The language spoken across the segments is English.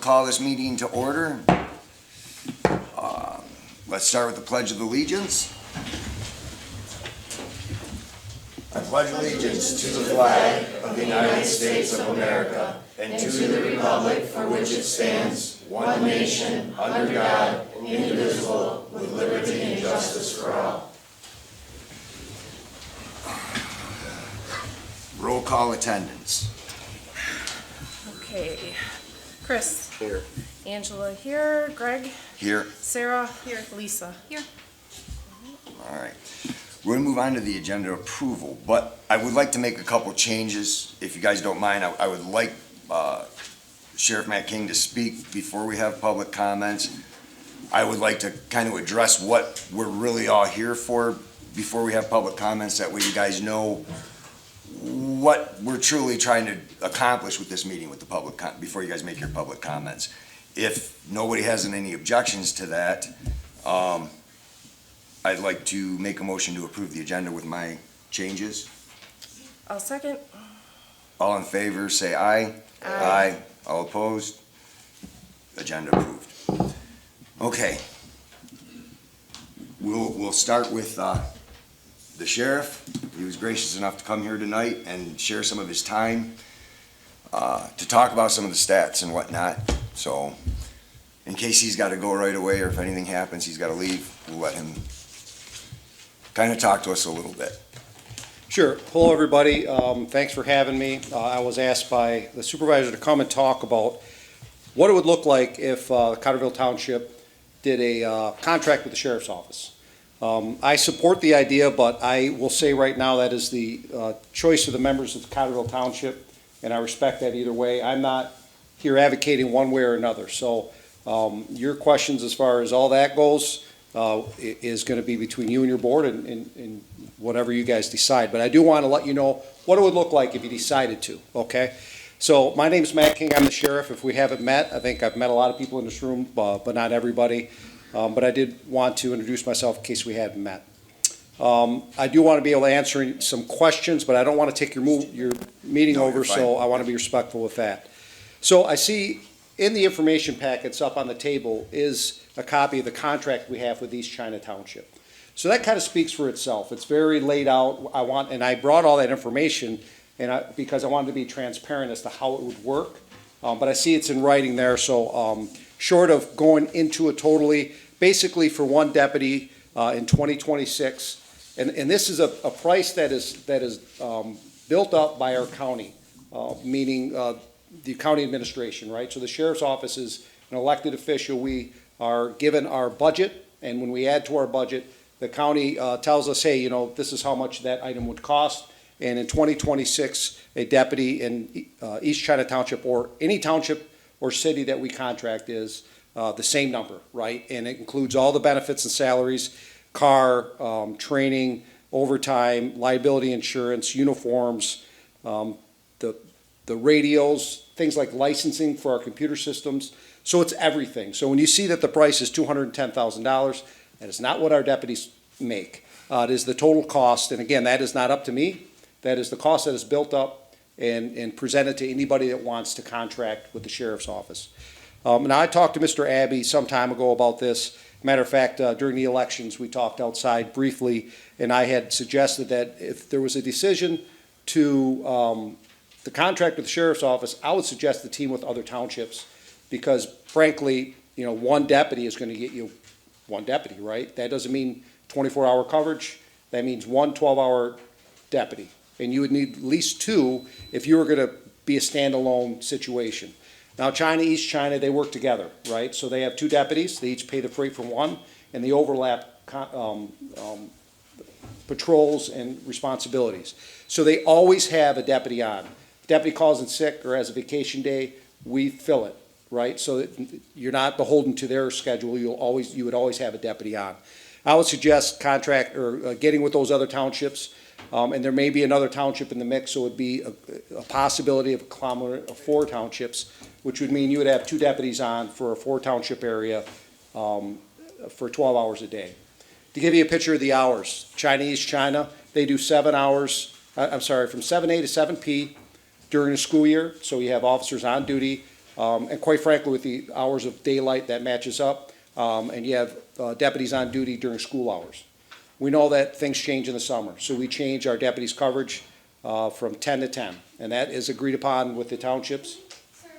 call this meeting to order. Let's start with the Pledge of Allegiance. I pledge allegiance to the flag of the United States of America and to the republic for which it stands, one nation, under God, indivisible, with liberty and justice for all. Roll call attendance. Okay, Chris. Here. Angela here, Greg. Here. Sarah. Here. Lisa. Here. All right. We're going to move on to the agenda approval, but I would like to make a couple changes. If you guys don't mind, I would like Sheriff Matt King to speak before we have public comments. I would like to kind of address what we're really all here for before we have public comments. That way you guys know what we're truly trying to accomplish with this meeting with the public before you guys make your public comments. If nobody has any objections to that, I'd like to make a motion to approve the agenda with my changes. I'll second. All in favor, say aye. Aye. All opposed? Agenda approved. Okay. We'll start with the sheriff. He was gracious enough to come here tonight and share some of his time to talk about some of the stats and whatnot. So in case he's got to go right away or if anything happens, he's got to leave, we'll let him kind of talk to us a little bit. Sure. Hello, everybody. Thanks for having me. I was asked by the supervisor to come and talk about what it would look like if Cottrellville Township did a contract with the sheriff's office. I support the idea, but I will say right now that is the choice of the members of Cottrellville Township, and I respect that either way. I'm not here advocating one way or another. So your questions as far as all that goes is going to be between you and your board and whatever you guys decide. But I do want to let you know what it would look like if you decided to, okay? So my name is Matt King. I'm the sheriff. If we haven't met, I think I've met a lot of people in this room, but not everybody. But I did want to introduce myself in case we hadn't met. I do want to be able to answer some questions, but I don't want to take your meeting over, so I want to be respectful with that. So I see in the information packets up on the table is a copy of the contract we have with East China Township. So that kind of speaks for itself. It's very laid out. I brought all that information because I wanted to be transparent as to how it would work. But I see it's in writing there, so short of going into it totally, basically for one deputy in 2026, and this is a price that is built up by our county, meaning the county administration, right? So the sheriff's office is an elected official. We are given our budget, and when we add to our budget, the county tells us, hey, you know, this is how much that item would cost. And in 2026, a deputy in East China Township or any township or city that we contract is the same number, right? And it includes all the benefits and salaries, car, training, overtime, liability insurance, uniforms, the radios, things like licensing for our computer systems. So it's everything. So when you see that the price is $210,000, that is not what our deputies make. It is the total cost, and again, that is not up to me. That is the cost that is built up and presented to anybody that wants to contract with the sheriff's office. Now, I talked to Mr. Abbey some time ago about this. Matter of fact, during the elections, we talked outside briefly, and I had suggested that if there was a decision to the contract with the sheriff's office, I would suggest the team with other townships because, frankly, you know, one deputy is going to get you one deputy, right? That doesn't mean 24-hour coverage. That means one 12-hour deputy. And you would need at least two if you were going to be a standalone situation. Now, China, East China, they work together, right? So they have two deputies. They each pay the freight for one, and they overlap patrols and responsibilities. So they always have a deputy on. If the deputy calls in sick or has a vacation day, we fill it, right? So that you're not beholden to their schedule. You would always have a deputy on. I would suggest contract or getting with those other townships. And there may be another township in the mix, so it would be a possibility of a conglomerate of 4 townships, which would mean you would have 2 deputies on for a 4-township area for 12 hours a day. To give you a picture of the hours, Chinese China, they do 7 hours, from 7A to 7P during the school year, so you have officers on duty And quite frankly, with the hours of daylight, that matches up. And you have deputies on duty during school hours. We know that things change in the summer, so we change our deputies' coverage from 10 to 10. And that is agreed upon with the townships. Sir,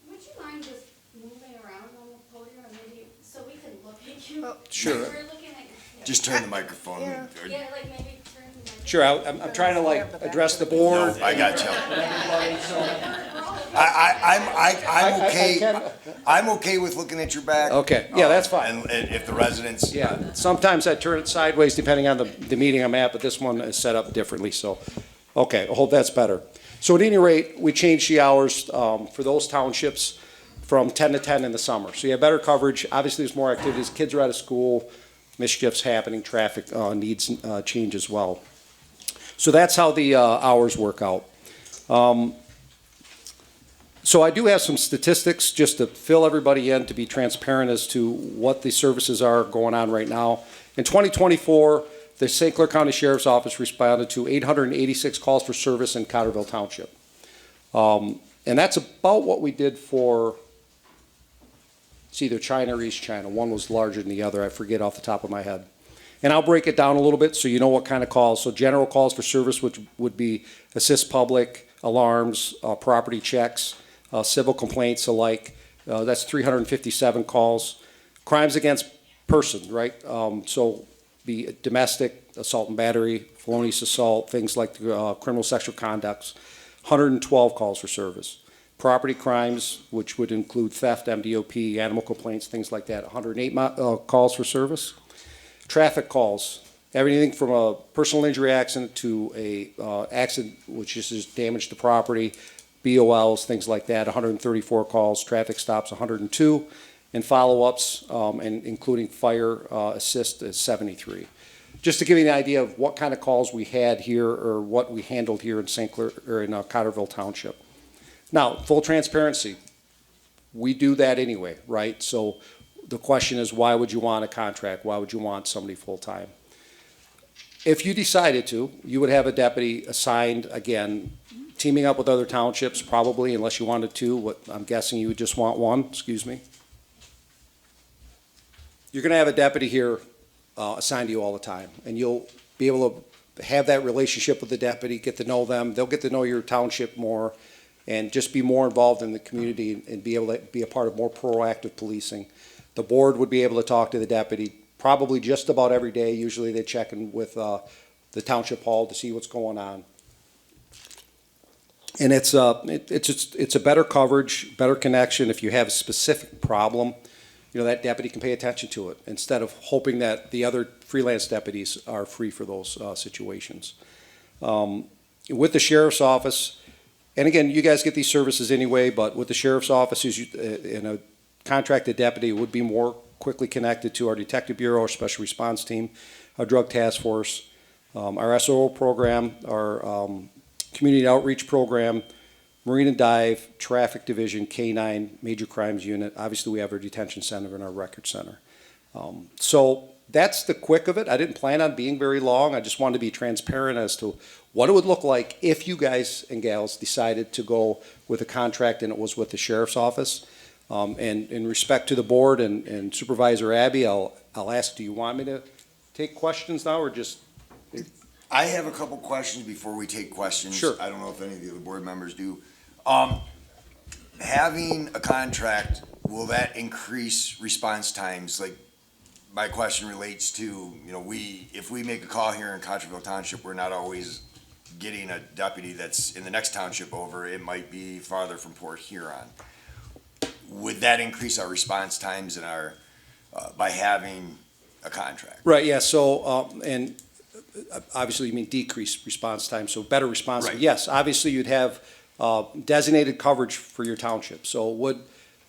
would you mind just moving around on the podium and maybe, so we can look at you? Oh. Sure. We're looking at your. Just turn the microphone. Yeah. Yeah, like maybe turn the mic. Sure, I'm trying to like address the board. No, I got you. I'm okay with looking at your back. Okay, yeah, that's fine. And if the residents. Yeah, sometimes I turn it sideways depending on the meeting I'm at, but this one is set up differently, so, okay, I hope that's better. So at any rate, we changed the hours for those townships from 10 to 10 in the summer. So you have better coverage, obviously there's more activities, kids are out of school, mischief's happening, traffic needs change as well. So that's how the hours work out. So I do have some statistics just to fill everybody in, to be transparent as to what the services are going on right now. In 2024, the St. Clair County Sheriff's Office responded to 886 calls for service in Cottrellville Township. And that's about what we did for, it's either China or East China. One was larger than the other, I forget off the top of my head. And I'll break it down a little bit so you know what kind of calls. So general calls for service, which would be assist public, alarms, property checks, civil complaints alike. That's 357 calls. Crimes against person, right? So be domestic, assault and battery, felonious assault, things like criminal sexual conducts, 112 calls for service. Property crimes, which would include theft, MDOP, animal complaints, things like that, 108 calls for service. Traffic calls, everything from a personal injury accident to a accident which is just damage to property, BOLs, things like that, 134 calls, traffic stops, 102, and follow-ups, and including fire assist is 73. Just to give you an idea of what kind of calls we had here or what we handled here in St. Clair, or in Cottrellville Township. Now, full transparency, we do that anyway, right? So the question is, why would you want a contract? Why would you want somebody full-time? If you decided to, you would have a deputy assigned, again, teaming up with other townships, probably, unless you wanted two. What I'm guessing you would just want one, excuse me. You're gonna have a deputy here assigned to you all the time, and you'll be able to have that relationship with the deputy, get to know them, they'll get to know your township more, and just be more involved in the community and be able to be a part of more proactive policing. The board would be able to talk to the deputy probably just about every day. Usually they check in with the township hall to see what's going on. And it's a better coverage, better connection. If you have a specific problem, you know, that deputy can pay attention to it instead of hoping that the other freelance deputies are free for those situations. With the sheriff's office, and again, you guys get these services anyway, but with the sheriff's office, in a contracted deputy would be more quickly connected to our detective bureau, our special response team, our drug task force, our SOO program, our community outreach program, marine and dive, traffic division, K-9, major crimes unit. Obviously, we have our detention center and our record center. So that's the quick of it. I didn't plan on being very long. I just wanted to be transparent as to what it would look like if you guys and gals decided to go with a contract and it was with the sheriff's office. And in respect to the board and Supervisor Abby, I'll ask, do you want me to take questions now or just? I have a couple questions before we take questions. Sure. I don't know if any of the other board members do. Having a contract, will that increase response times? Like, my question relates to, you know, if we make a call here in Cottrellville Township, we're not always getting a deputy that's in the next township over. It might be farther from Port Huron. Would that increase our response times in our, by having a contract? Right, yeah, so, and obviously you mean decreased response time, so better response time. Right. Yes, obviously you'd have designated coverage for your township, so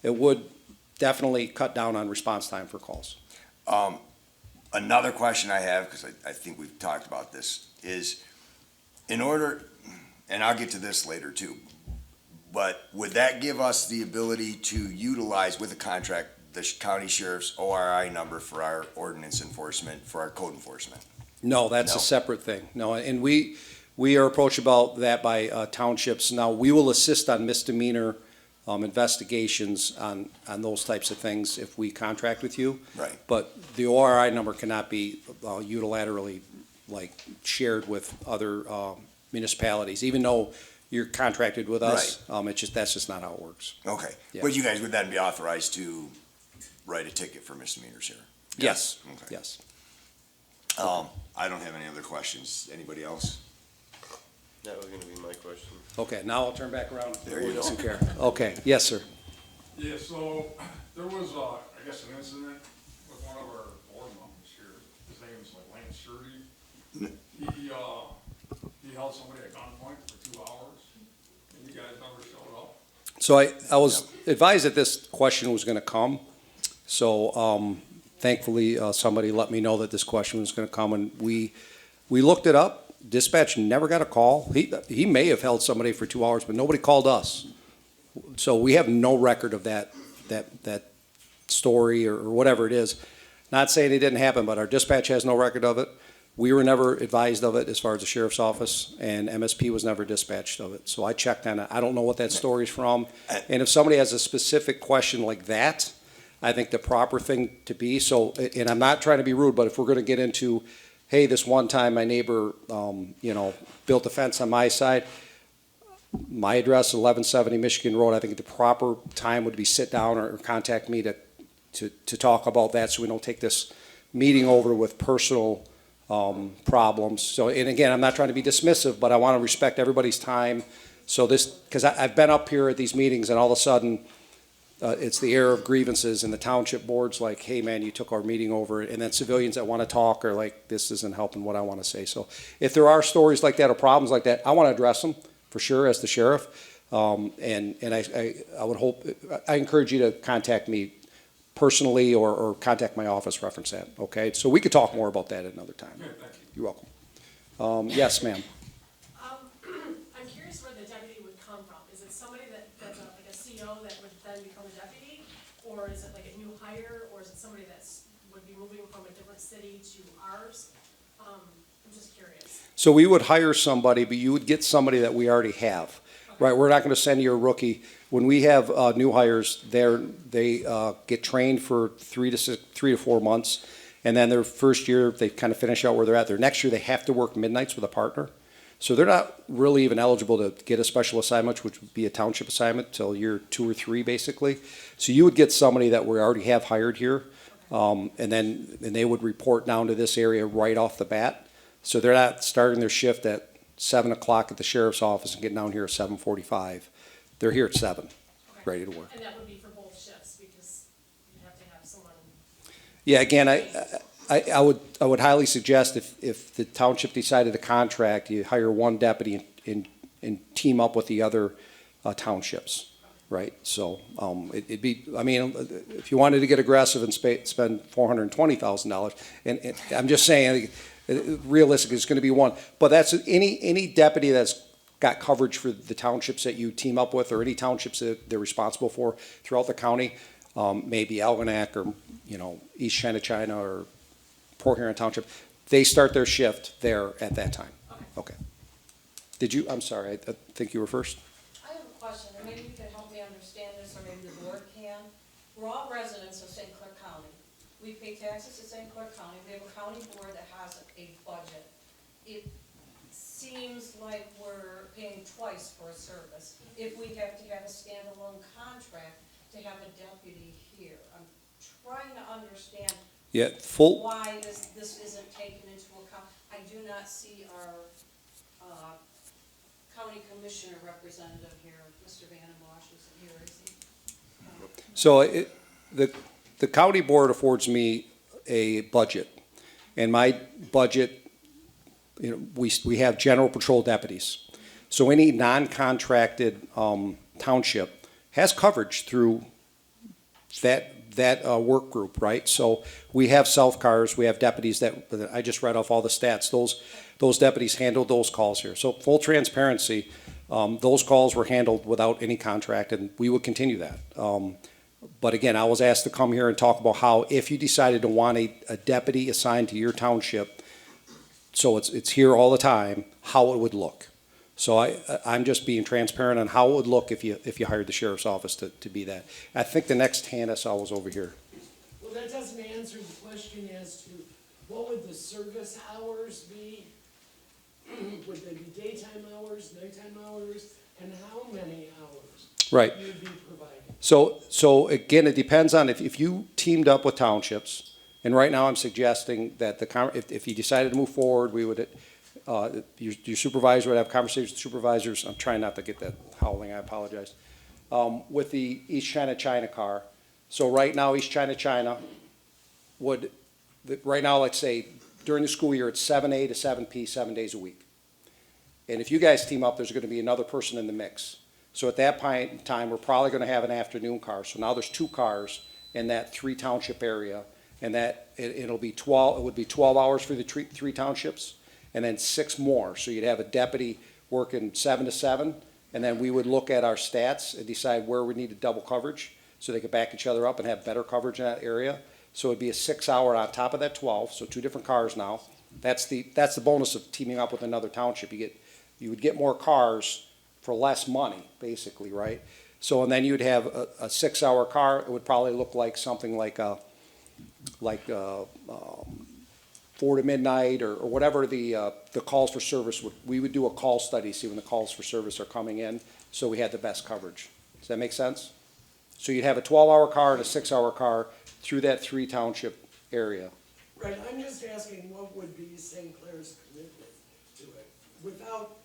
it would definitely cut down on response time for calls. Another question I have, because I think we've talked about this, is in order, and I'll get to this later too, but would that give us the ability to utilize with a contract the county sheriff's ORI number for our ordinance enforcement, for our code enforcement? No, that's No. a separate thing. No, and we are approached about that by townships. Now, we will assist on misdemeanor investigations on those types of things if we contract with you. Right. But the ORI number cannot be unilaterally, like, shared with other municipalities, even though you're contracted with us. That's just not how it works. Okay, Yeah. but you guys would then be authorized to write a ticket for misdemeanors here? Yes, Okay. yes. I don't have any other questions. Anybody else? That was gonna be my question. Okay, now I'll turn back around. There you go. Doesn't care. Okay, yes, sir. Yeah, so there was, I guess, an incident with one of our board members here. His name's like Lance Shirty. He held somebody at gunpoint for 2 hours, and you guys never showed up. So I was advised that this question was gonna come, so, thankfully, somebody let me know that this question was gonna come, and we looked it up. Dispatch never got a call. He may have held somebody for 2 hours, but nobody called us. So we have no record of that story or whatever it is. Not saying it didn't happen, but our dispatch has no record of it. We were never advised of it as far as the sheriff's office, and MSP was never dispatched of it. So I checked on it. I don't know what that story's from. And if somebody has a specific question like that, I think the proper thing to be, so, and I'm not trying to be rude, but if we're gonna get into, hey, this one time my neighbor, built a fence on my side, my address, 1170 Michigan Road, I think the proper time would be sit down or contact me to talk about that, so we don't take this meeting over with personal problems. So, and again, I'm not trying to be dismissive, but I want to respect everybody's time. So this, because I've been up here at these meetings, and all of a sudden, it's the air of grievances, and the township board's like, hey, man, you took our meeting over, and then civilians that want to talk are like, this isn't helping what I want to say. So if there are stories like that or problems like that, I want to address them, for sure, as the sheriff. And I would hope, I encourage you to contact me personally or contact my office, reference that, okay? So we could talk more about that at another time. Yeah, thank you. You're welcome. Yes, ma'am. I'm curious where the deputy would come from. Is it somebody that's like a CO that would then become a deputy? Or is it like a new hire, or is it somebody would be moving from a different city to ours? I'm just curious. So we would hire somebody, but you would get somebody that we already have, right? We're not going to send you a rookie. When we have new hires, they get trained for 3 to 4 months, and then their first year, they kind of finish out where they're at. Their next year, they have to work midnights with a partner. So they're not really even eligible to get a special assignment, which would be a township assignment, till year 2 or 3, basically. So you would get somebody that we already have hired here, and they would report down to this area right off the bat. So they're not starting their shift at 7 o'clock at the sheriff's office and getting down here at 7:45. They're here at 7, Okay. ready to work. And that would be for both shifts, because you'd have to have someone. Yeah, again, I would highly suggest if the township decided to contract, you hire one deputy and team up with the other townships, right? So, it'd be, I mean, if you wanted to get aggressive and spend $420,000, and I'm just saying, realistic, it's gonna be one. But that's, any deputy that's got coverage for the townships that you team up with, or any townships that they're responsible for throughout the county, maybe Algonac or, East China or Port Huron Township, they start their shift there at that time. Okay. I'm sorry, I think you were first. I have a question, and maybe you can help me understand this, or maybe the board can. We're all residents of St. Clair County. We pay taxes to St. Clair County. We have a county board that has a budget. It seems like we're paying twice for a service if we have to have a standalone contract to have a deputy here. I'm trying to understand Yeah, full, why this isn't taken into account. I do not see our county commissioner representative here, Mr. Van Bosch, isn't here, is he? so the county board affords me a budget, and my budget, we have general patrol deputies. So any non-contracted township has coverage through that work group, right? So we have self cars, we have deputies that I just read off all the stats. Those deputies handled those calls here. So full transparency, those calls were handled without any contract, and we would continue that. But again, I was asked to come here and talk about how, if you decided to want a deputy assigned to your township, so it's here all the time, how it would look. So I'm just being transparent on how it would look if you hired the sheriff's office to be that. I think the next hand I saw was over here. Well, that doesn't answer the question as to what would the service hours be? Would they be daytime hours, nighttime hours, and how many hours? Right. You'd be providing? So again, it depends on if you teamed up with townships, and right now I'm suggesting that if you decided to move forward, we would, your supervisor would have conversations with supervisors. I'm trying not to get that howling, I apologize. With the East China car. So right now, East China would, right now, let's say, during the school year, it's 7A to 7P, 7 days a week. And if you guys team up, there's gonna be another person in the mix. So at that point in time, we're probably gonna have an afternoon car. So now there's 2 cars in that 3 township area, and that, it would be 12 hours for the 3 townships, and then 6 more. So you'd have a deputy working 7 to 7, and then we would look at our stats and decide where we needed double coverage, so they could back each other up and have better coverage in that area. So it'd be a 6-hour on top of that 12, so 2 different cars now. That's the bonus of teaming up with another township. You would get more cars for less money, basically, right? So, and then you'd have a 6-hour car. It would probably look like something like 4 to midnight or whatever the calls for service would. We would do a call study, see when the calls for service are coming in, so we had the best coverage. Does that make sense? So you'd have a 12-hour car and a 6-hour car through that 3 township area. Right, I'm just asking what would be St. Clair's commitment to it without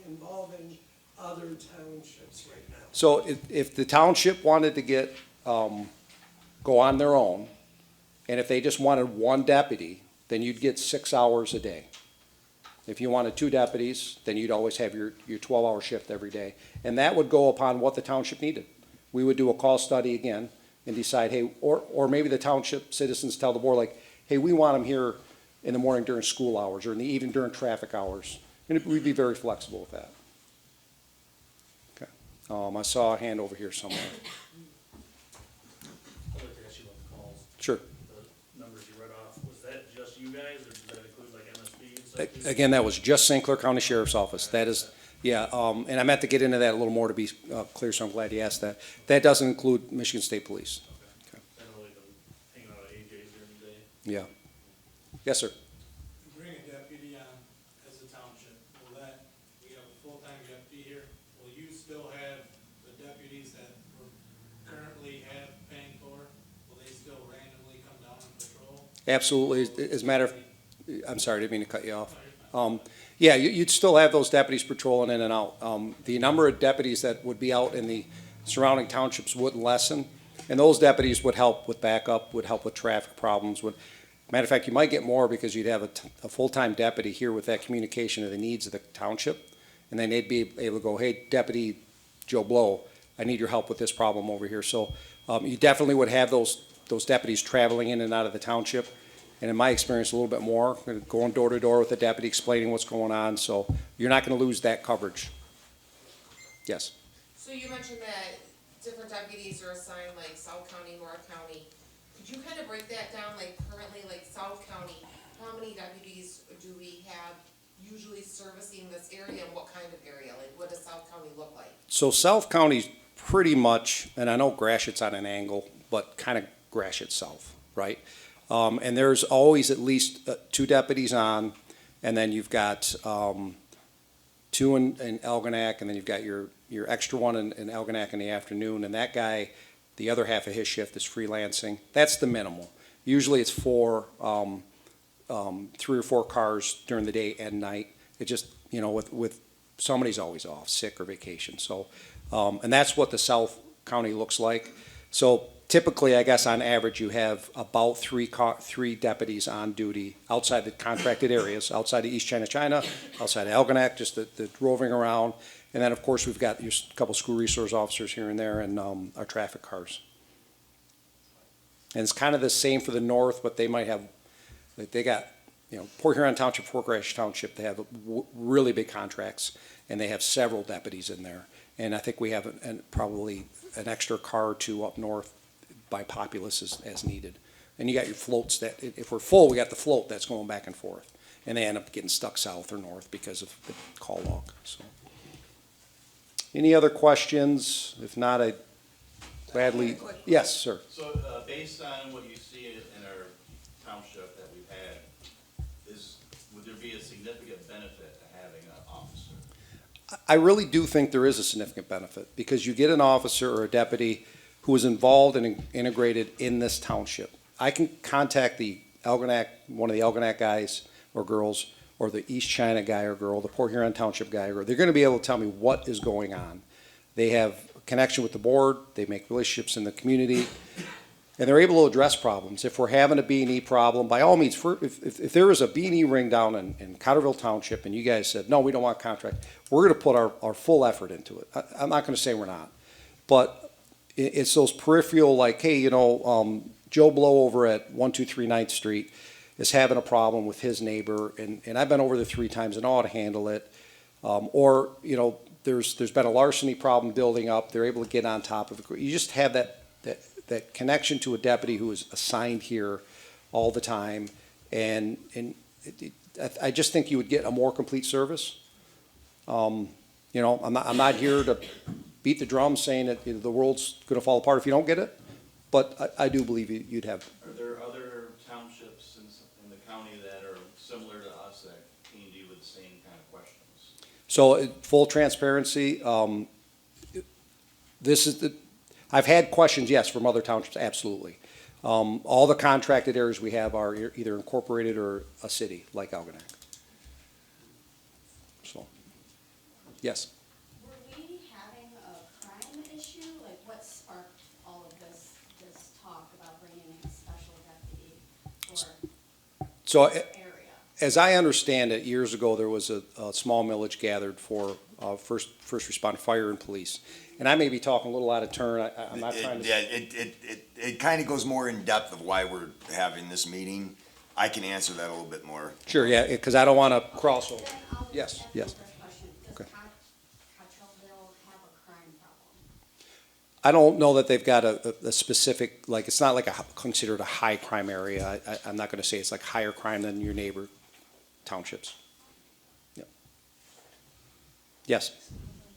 involving other townships right now. So if the township wanted to get, go on their own, and if they just wanted 1 deputy, then you'd get 6 hours a day. If you wanted 2 deputies, then you'd always have your 12-hour shift every day. And that would go upon what the township needed. We would do a call study again and decide, hey, or maybe the township citizens tell the board, like, hey, we want them here in the morning during school hours or in the evening during traffic hours. And we'd be very flexible with that. Okay. I saw a hand over here somewhere. I'd like to ask you about the calls. Sure. The numbers you read off, was that just you guys, or did that include like MSP and stuff too? Again, that was just St. Clair County Sheriff's Office. That is, yeah, and I meant to get into that a little more to be clear, so I'm glad you asked that. That doesn't include Michigan State Police. Okay. I know they've been hanging out at AJ's during the day. Yeah. Yes, sir. Bring a deputy on as a township, we have a full-time deputy here, will you still have the deputies that we're currently paying for, will they still randomly come down and patrol? Absolutely. As a matter of, I'm sorry, I didn't mean to cut you off. Yeah, you'd still have those deputies patrolling in and out. The number of deputies that would be out in the surrounding townships wouldn't lessen, and those deputies would help with backup, would help with traffic problems. Matter of fact, you might get more because you'd have a full-time deputy here with that communication of the needs of the township, and then they'd be able to go, hey, Deputy Joe Blow, I need your help with this problem over here. So you definitely would have those deputies traveling in and out of the township. And in my experience, a little bit more, going door to door with the deputy, explaining what's going on, so you're not gonna lose that coverage. Yes? So you mentioned that different deputies are assigned like South County, North County. Could you kind of break that down, like currently, like South County, how many deputies do we have usually servicing this area, and what kind of area? Like, what does South County look like? So South County's pretty much, and I know Gratiot's on an angle, but kind of Gratiot South, right? And there's always at least 2 deputies on, and then you've got 2 in Algonac, and then you've got your extra one in Algonac in the afternoon, and that guy, the other half of his shift is freelancing. That's the minimal. Usually it's 3 or 4 cars during the day and night. It just, with somebody's always off, sick or vacation. So, and that's what the South County looks like. So typically, I guess on average, you have about 3 deputies on duty outside the contracted areas, outside of East China, outside of Algonac, just the roving around. And then, of course, we've got a couple school resource officers here and there, and our traffic cars. And it's kind of the same for the north, but they might have, they got, Port Huron Township, Fort Gratiot Township, they have really big contracts, and they have several deputies in there. And I think we have probably an extra car or 2 up north by populace as needed. And you got your floats that, if we're full, we got the float that's going back and forth. and they end up getting stuck south or north because of the call log, so. Any other questions? If not, I'd gladly, yes, sir. So, based on what you see in our township that we've had, would there be a significant benefit to having an officer? I really do think there is a significant benefit, because you get an officer or a deputy who is involved and integrated in this township. I can contact the Algonac, one of the Algonac guys or girls, or the East China guy or girl, the Port Huron Township guy or girl. They're gonna be able to tell me what is going on. They have a connection with the board, they make relationships in the community, and they're able to address problems. If we're having a B&E problem, by all means, if there is a B&E ring down in Cottrellville Township and you guys said, no, we don't want a contract, we're gonna put our full effort into it. I'm not gonna say we're not. But it's those peripheral, like, hey, Joe Blow over at 123 9th Street is having a problem with his neighbor, and I've been over there 3 times and know how to handle it. Or, there's been a larceny problem building up, they're able to get on top of it. You just have that connection to a deputy who is assigned here all the time, and I just think you would get a more complete service. I'm not here to beat the drum saying that the world's gonna fall apart if you don't get it, but I do believe you'd have. Are there other townships in the county that are similar to us that can deal with the same kind of questions? So, full transparency, I've had questions, yes, from other townships, absolutely. All the contracted areas we have are either incorporated or a city, like Algonac. So, yes. Were we having a crime issue? Like, what sparked all of this talk about bringing in a special deputy for So, this area? as I understand it, years ago, there was a small millage gathered for first responder, fire and police. And I may be talking a little out of turn, I'm not trying to. Yeah, it kind of goes more in depth of why we're having this meeting. I can answer that a little bit more. Sure, yeah, because I don't want to cross over. Then I'll just Yes, ask yes. another question. Does Okay. Cottrellville have a crime problem? I don't know that they've got a specific, like, it's not like considered a high crime area. I'm not going to say it's like higher crime than your neighbor townships. Yeah. Yes,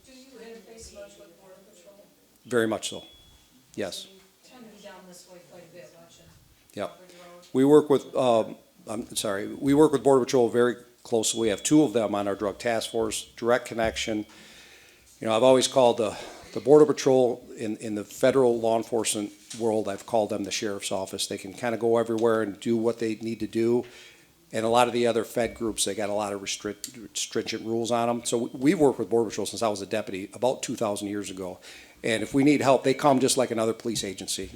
Do you interface much with Border Patrol? very much so. Yes. You tend to be down this way quite a bit, watching. Yeah. Road. We work with, we work with Border Patrol very closely. We have 2 of them on our drug task force, direct connection. I've always called the Border Patrol in the federal law enforcement world, I've called them the sheriff's office. They can kind of go everywhere and do what they need to do. And a lot of the other Fed groups, they got a lot of stringent rules on them. So we've worked with Border Patrol since I was a deputy, about 2,000 years ago. And if we need help, they come just like another police agency.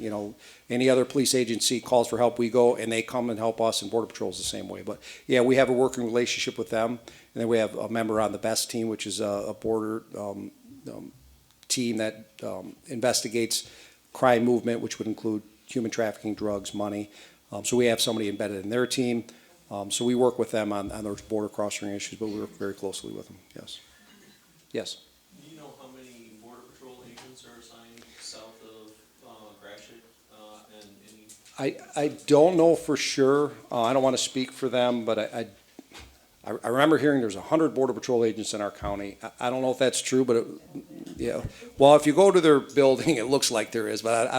Any other police agency calls for help, we go, and they come and help us, and Border Patrol is the same way. But yeah, we have a working relationship with them. And then we have a member on the BEST team, which is a border team that investigates crime movement, which would include human trafficking, drugs, money. So we have somebody embedded in their team. So we work with them on those border crossing issues, but we work very closely with them, yes. Yes? Do you know how many Border Patrol agents are assigned south of Gratiot, and any? I don't know for sure. I don't want to speak for them, but I remember hearing there's 100 Border Patrol agents in our county. I don't know if that's true, but yeah. Well, if you go to their building, it looks like there is, but I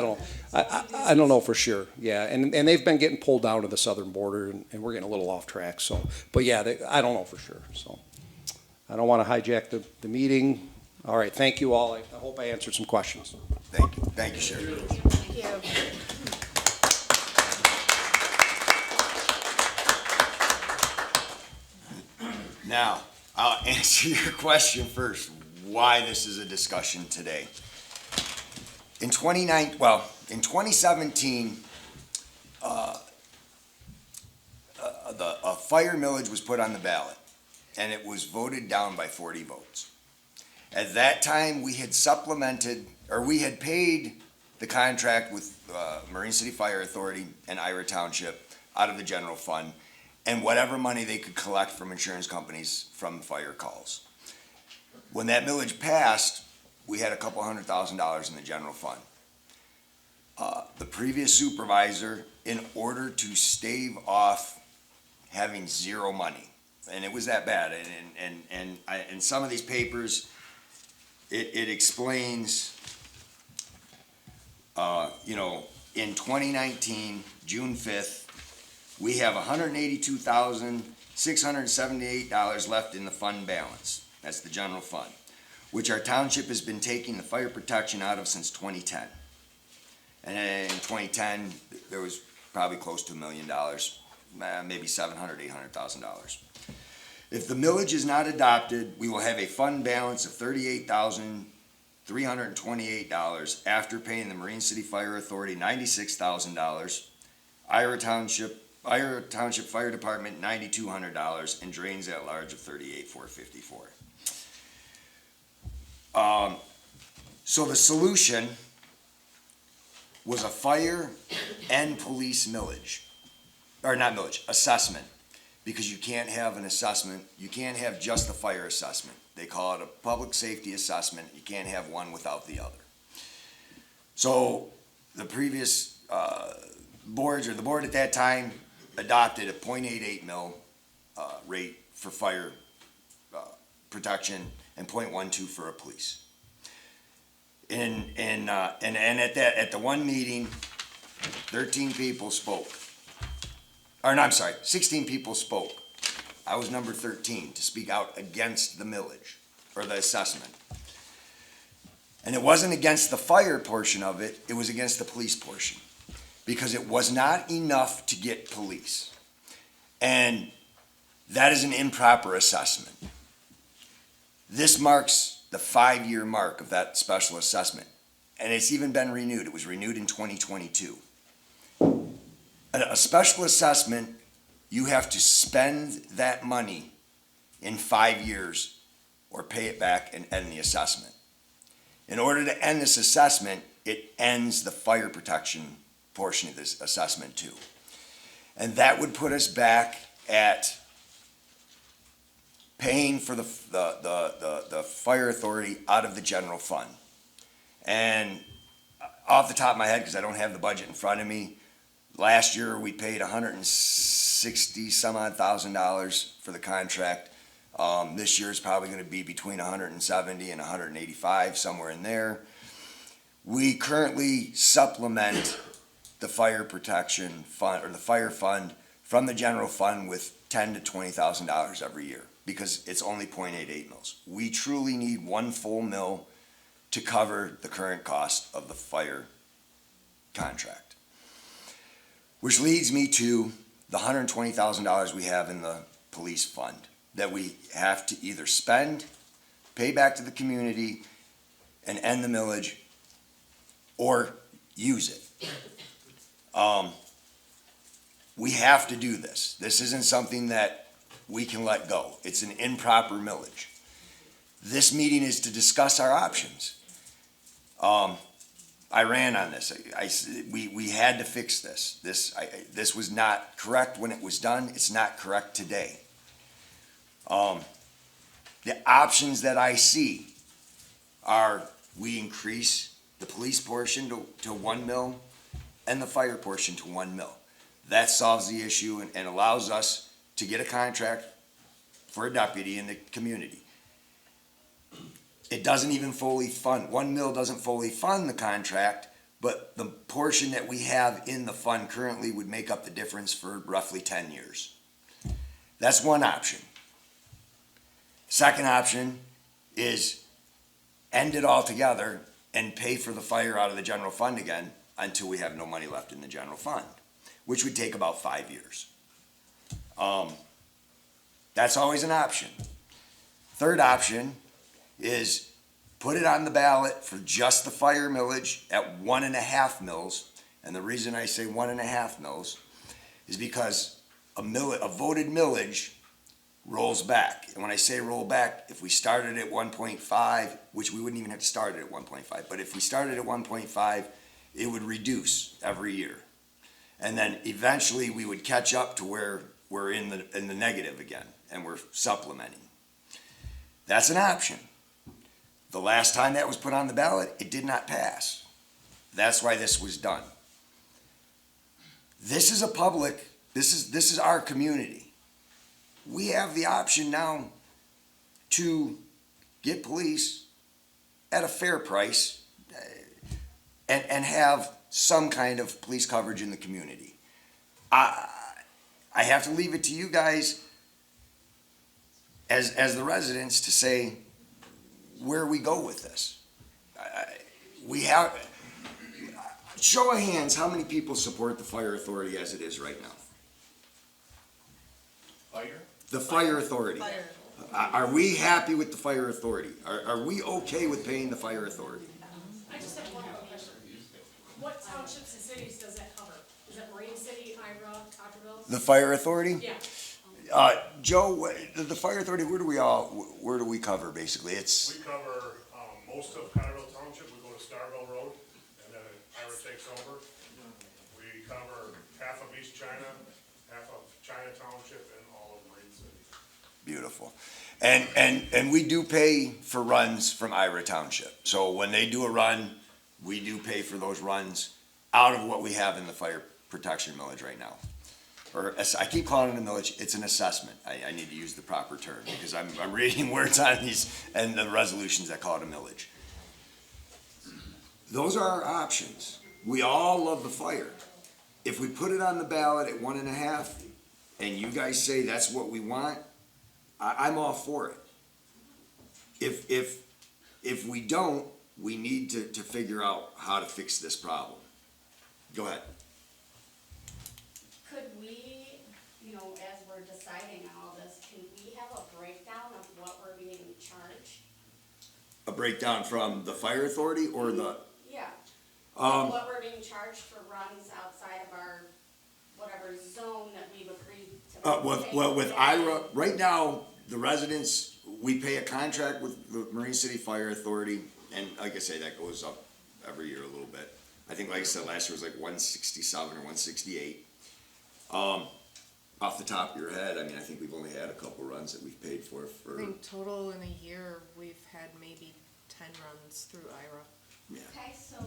don't know for sure. Yeah, and they've been getting pulled down to the southern border, and we're getting a little off track. So, but yeah, I don't know for sure. So, I don't want to hijack the meeting. All right, thank you all. I hope I answered some questions. Thank you, Sheriff. Thank you. Now, I'll answer your question first, why this is a discussion today. In 2017, a fire millage was put on the ballot, and it was voted down by 40 votes. At that time, we had paid the contract with Marine City Fire Authority and Ira Township out of the general fund, and whatever money they could collect from insurance companies from fire calls. When that millage passed, we had a couple $100,000 in the general fund. The previous supervisor, in order to stave off having zero money, and it was that bad, and some of these papers, it explains, in 2019, June 5th, we have $182,678 left in the fund balance. That's the general fund, which our township has been taking the fire protection out of since 2010. And in 2010, there was probably close to $1 million, maybe $700,000, $800,000. If the millage is not adopted, we will have a fund balance of $38,328 after paying the Marine City Fire Authority $96,000, Ira Township Fire Department $9,200, and drains at large of $38,454. So the solution was a fire and police millage, or not millage, assessment, because you can't have an assessment, you can't have just the fire assessment. They call it a public safety assessment. You can't have one without the other. So the previous boards, or the board at that time, adopted a .88 mil rate for fire protection and .12 for a police. And at the one meeting, 13 people spoke. Or no, I'm sorry, 16 people spoke. I was number 13 to speak out against the millage, or the assessment. And it wasn't against the fire portion of it, it was against the police portion. Because it was not enough to get police. And that is an improper assessment. This marks the 5-year mark of that special assessment. And it's even been renewed. It was renewed in 2022. A special assessment, you have to spend that money in 5 years or pay it back and end the assessment. In order to end this assessment, it ends the fire protection portion of this assessment too. And that would put us back at paying for the fire authority out of the general fund. And off the top of my head, because I don't have the budget in front of me, last year we paid $160 some odd thousand for the contract. This year is probably going to be between 170 and 185, somewhere in there. We currently supplement the fire protection fund, or the fire fund, from the general fund with $10,000 to $20,000 every year, because it's only .88 mils. We truly need one full mil to cover the current cost of the fire contract. Which leads me to the $120,000 we have in the police fund that we have to either spend, pay back to the community, and end the millage, or use it. We have to do this. This isn't something that we can let go. It's an improper millage. This meeting is to discuss our options. I ran on this. We had to fix this. This was not correct when it was done. It's not correct today. The options that I see are we increase the police portion to 1 mil and the fire portion to 1 mil. That solves the issue and allows us to get a contract for a deputy in the community. It doesn't even fully fund, 1 mil doesn't fully fund the contract, but the portion that we have in the fund currently would make up the difference for roughly 10 years. That's one option. Second option is end it all together and pay for the fire out of the general fund again until we have no money left in the general fund, which would take about 5 years. That's always an option. Third option is put it on the ballot for just the fire millage at 1.5 mils. And the reason I say 1.5 mils is because a voted millage rolls back. And when I say roll back, if we started at 1.5, which we wouldn't even have to start it at 1.5, but if we started at 1.5, it would reduce every year. And then eventually we would catch up to where we're in the negative again, and we're supplementing. That's an option. The last time that was put on the ballot, it did not pass. That's why this was done. This is a public, this is our community. we have the option now to get police at a fair price and have some kind of police coverage in the community. I have to leave it to you guys as the residents to say where we go with this. We have, show of hands, how many people support the fire authority as it is right now? Fire? The fire authority. Are we happy with the fire authority? Are we okay with paying the fire authority? I just have one more question. What townships and cities does that cover? Is that Marine City, Ira, Cottrellville? The fire authority? Yeah. Joe, the fire authority, where do we cover basically? It's, We cover, most of Cottrellville Township, we go to Starville Road, and then Ira takes over. We cover half of East China, half of China Township, and all of Marine City. beautiful. And we do pay for runs from Ira Township. So when they do a run, we do pay for those runs out of what we have in the fire protection millage right now. Or, I keep calling it a millage, it's an assessment. I need to use the proper term, because I'm reading words on these, and the resolutions that call it a millage. Those are our options. We all love the fire. If we put it on the ballot at 1.5, and you guys say that's what we want, I'm all for it. If we don't, we need to figure out how to fix this problem. Go ahead. Could we, as we're deciding all this, can we have a breakdown of what we're being charged? A breakdown from the fire authority or the, Yeah. What we're being charged for runs outside of our, whatever zone that we've agreed to. well, with Ira, right now, the residents, we pay a contract with the Marine City Fire Authority, and like I say, that goes up every year a little bit. I think, like I said, last year was like 167 or 168. Off the top of your head, I mean, I think we've only had a couple runs that we've paid for. I think total in a year, we've had maybe 10 runs through IRA. Yeah. Okay, so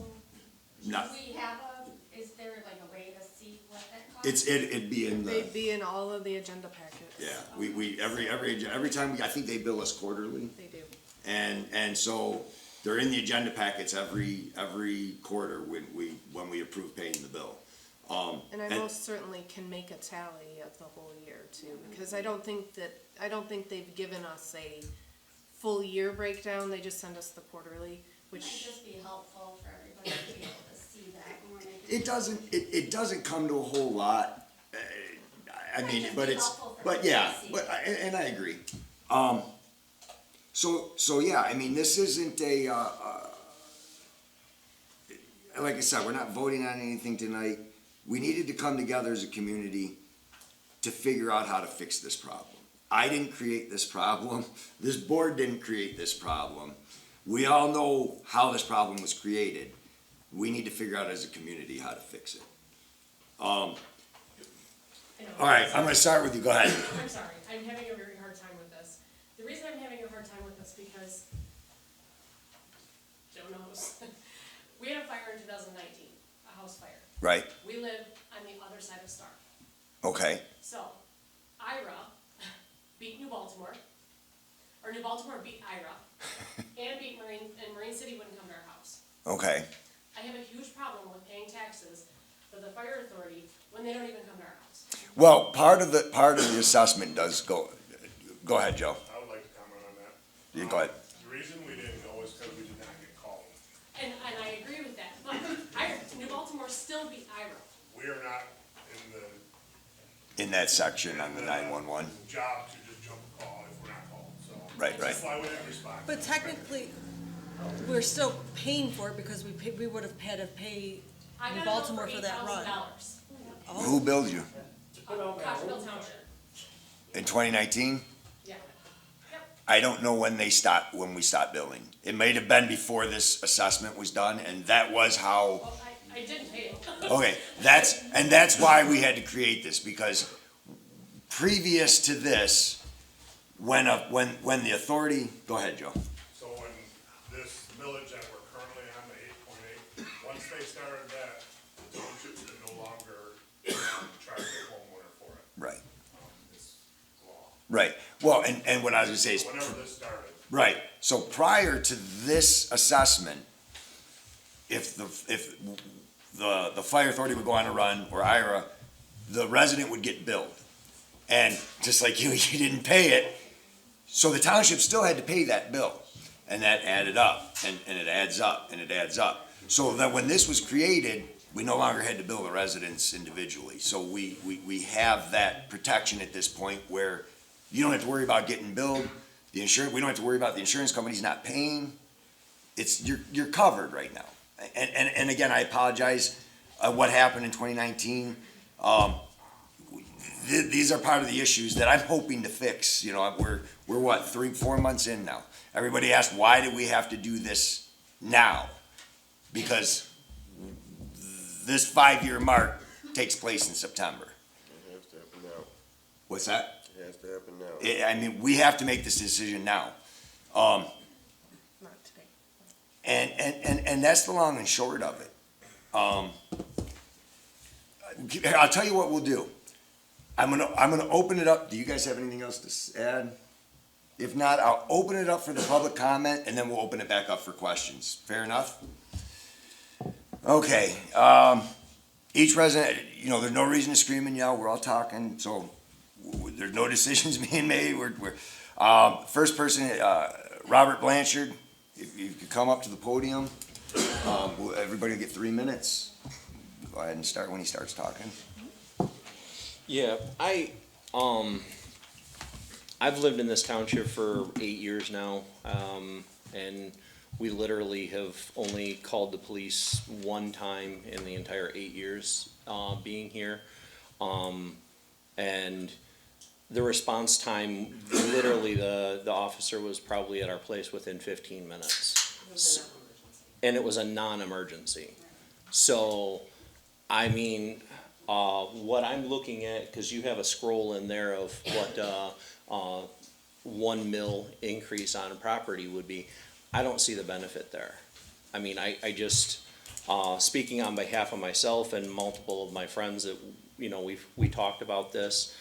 do Not- we have is there like a way to see what that costs? It'd be in the, They'd be in all of the agenda packets. yeah, every time, I think they bill us quarterly. They do. And so they're in the agenda packets every quarter when we approve paying the bill. And I most certainly can make a tally of the whole year too, because I don't think they've given us a full year breakdown, they just send us the quarterly, Might which, just be helpful for everybody to be able to see that when we're making. It doesn't come to a whole lot. I mean, but it's, but yeah, and I agree. So yeah, I mean, this isn't like I said, we're not voting on anything tonight. We needed to come together as a community to figure out how to fix this problem. I didn't create this problem. This board didn't create this problem. We all know how this problem was created. We need to figure out as a community how to fix it. All right, I'm gonna start with you, go ahead. I'm sorry, I'm having a very hard time with this. The reason I'm having a hard time with this because Joe knows. We had a fire in 2019, a house fire. Right, We live on the other side of Star. okay, So, Ira beat New Baltimore, or New Baltimore beat Ira, and beat Marine, and Marine City wouldn't come to our house. okay. I have a huge problem with paying taxes for the fire authority when they don't even come to our house. Well, part of the assessment does go ahead, Joe. I would like to comment on that. You go ahead. The reason we didn't go is because we did not get called. And I agree with that, but New Baltimore still beat Ira. We are not In that section on the 911. job to just jump a call if we're not called, so. Right. That's why we didn't respond. But technically, we're still paying for it because we would have had to pay I in got Baltimore it for that run. $8,000. Who billed you? Cottrellville Township, In 2019? yeah. Yep. I don't know when we stopped billing. It might have been before this assessment was done, and that was how, Well, I didn't pay it. okay, that's why we had to create this, because previous to this, when the authority, go ahead, Joe. So when this millage that we're currently on, the 8.8, once they started that, the township could no longer charge the homeowner for it. Right. It's law. Right, well, and what I was gonna say is, Whenever this started. right, so prior to this assessment, if the fire authority would go on a run, or IRA, the resident would get billed. And just like you didn't pay it, so the township still had to pay that bill. And that added up, and it adds up, and it adds up. So that when this was created, we no longer had to bill the residents individually. So we have that protection at this point where you don't have to worry about getting billed. We don't have to worry about the insurance companies not paying. You're covered right now. And again, I apologize, what happened in 2019. These are part of the issues that I'm hoping to fix. You know, we're what, 3-4 months in now. Everybody asked, why did we have to do this now? Because this 5-year mark takes place in September. It has to happen now. What's that? It has to happen now. I mean, we have to make this decision now. Not today. And that's the long and short of it. I'll tell you what we'll do. I'm gonna open it up. Do you guys have anything else to add? If not, I'll open it up for the public comment, and then we'll open it back up for questions. Fair enough? Okay, each resident, you know, there's no reason to scream and yell. We're all talking, so there's no decisions being made. First person, Robert Blanchard, if you could come up to the podium. Everybody will get 3 minutes. Go ahead and start when he starts talking. Yeah, I've lived in this township for 8 years now, and we literally have only called the police one time in the entire 8 years being here. And the response time, literally the officer was probably at our place within 15 minutes. And it was a non-emergency. So, I mean, what I'm looking at, because you have a scroll in there of what 1 mil increase on a property would be, I don't see the benefit there. I mean, I just, speaking on behalf of myself and multiple of my friends that, you know, we talked about this,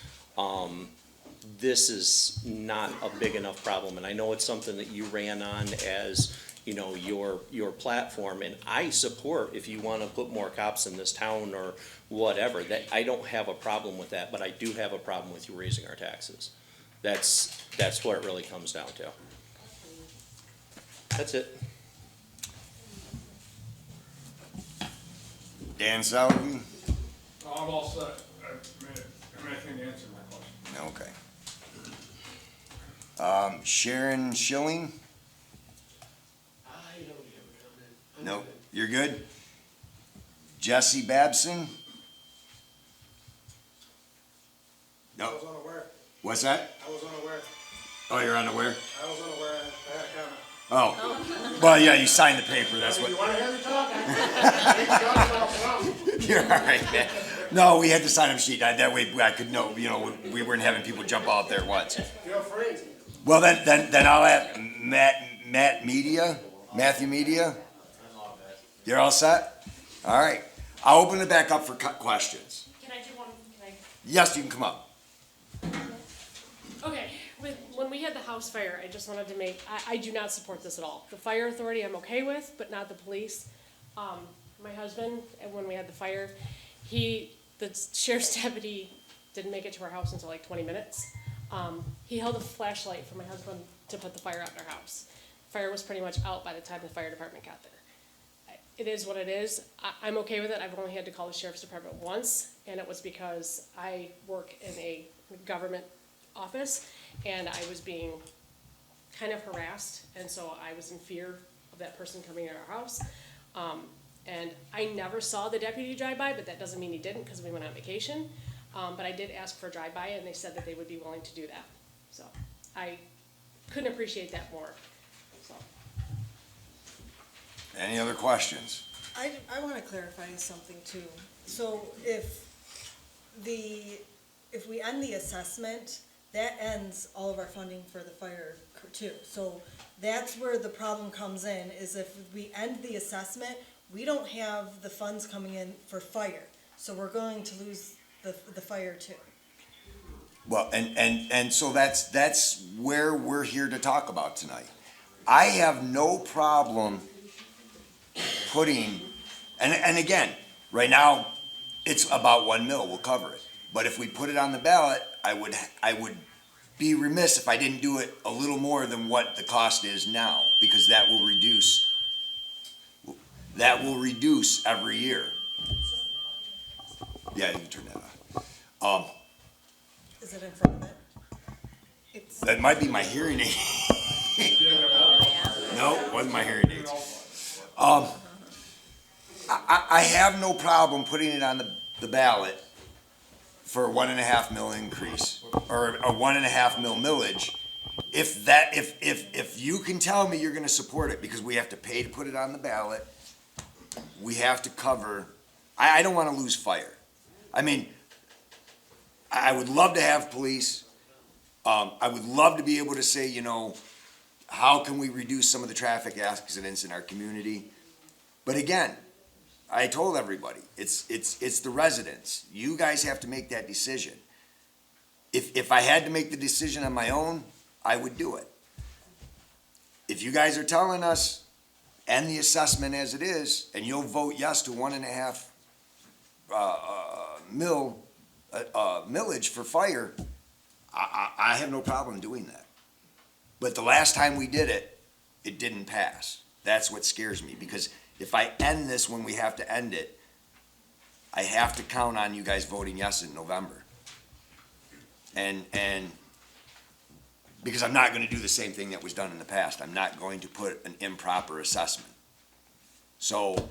this is not a big enough problem. And I know it's something that you ran on as, you know, your platform, and I support if you want to put more cops in this town or whatever, that I don't have a problem with that, but I do have a problem with you raising our taxes. That's what it really comes down to. That's it. Dan Southey? I'm all set. I think you answered my question. Okay. Sharon Schilling? I don't have a comment. Nope, you're good? Jesse Babson? I Nope. was unaware. What's that? I was unaware. Oh, you're unaware? I was unaware I had a comment. Oh, well, yeah, you signed the paper, that's what. You wanna hear me talk? You're all right, man. No, we had the sign-up sheet, that way I could know, you know, we weren't having people jump out there at once. Feel free. Well, then I'll have Matthew Media. You're all set? All right, I'll open it back up for questions. Can I do one, Yes, you can come up. Okay, when we had the house fire, I just wanted to I do not support this at all. The fire authority I'm okay with, but not the police. My husband, and when we had the fire, the sheriff's deputy didn't make it to our house until like 20 minutes. He held a flashlight for my husband to put the fire out in our house. Fire was pretty much out by the time the fire department got there. It is what it is. I'm okay with it. I've only had to call the sheriff's department once, and it was because I work in a government office, and I was being kind of harassed, and so I was in fear of that person coming in our house. And I never saw the deputy drive by, but that doesn't mean he didn't, because we went on vacation. But I did ask for a drive-by, and they said that they would be willing to do that. So I couldn't appreciate that more, so. Any other questions? I want to clarify something too. So if we end the assessment, that ends all of our funding for the fire too. So that's where the problem comes in, is if we end the assessment, we don't have the funds coming in for fire. So we're going to lose the fire too. Well, and so that's where we're here to talk about tonight. I have no problem putting, and again, right now, it's about 1 mil, we'll cover it. But if we put it on the ballot, I would be remiss if I didn't do it a little more than what the cost is now, because that will reduce every year. Yeah, you can turn that off. Is it in front of it? It's, That might be my hearing aid. No, it wasn't my hearing aids. I have no problem putting it on the ballot for a 1.5 mil increase, or a 1.5 mil millage. If you can tell me you're gonna support it, because we have to pay to put it on the ballot, we have to cover, I don't wanna lose fire. I mean, I would love to have police. I would love to be able to say, you know, how can we reduce some of the traffic accidents in our community? But again, I told everybody, it's the residents. You guys have to make that decision. If I had to make the decision on my own, I would do it. If you guys are telling us, end the assessment as it is, and you'll vote yes to 1.5 millage for fire, I have no problem doing that. But the last time we did it, it didn't pass. That's what scares me, because if I end this when we have to end it, I have to count on you guys voting yes in November. And because I'm not gonna do the same thing that was done in the past. I'm not going to put an improper assessment. So,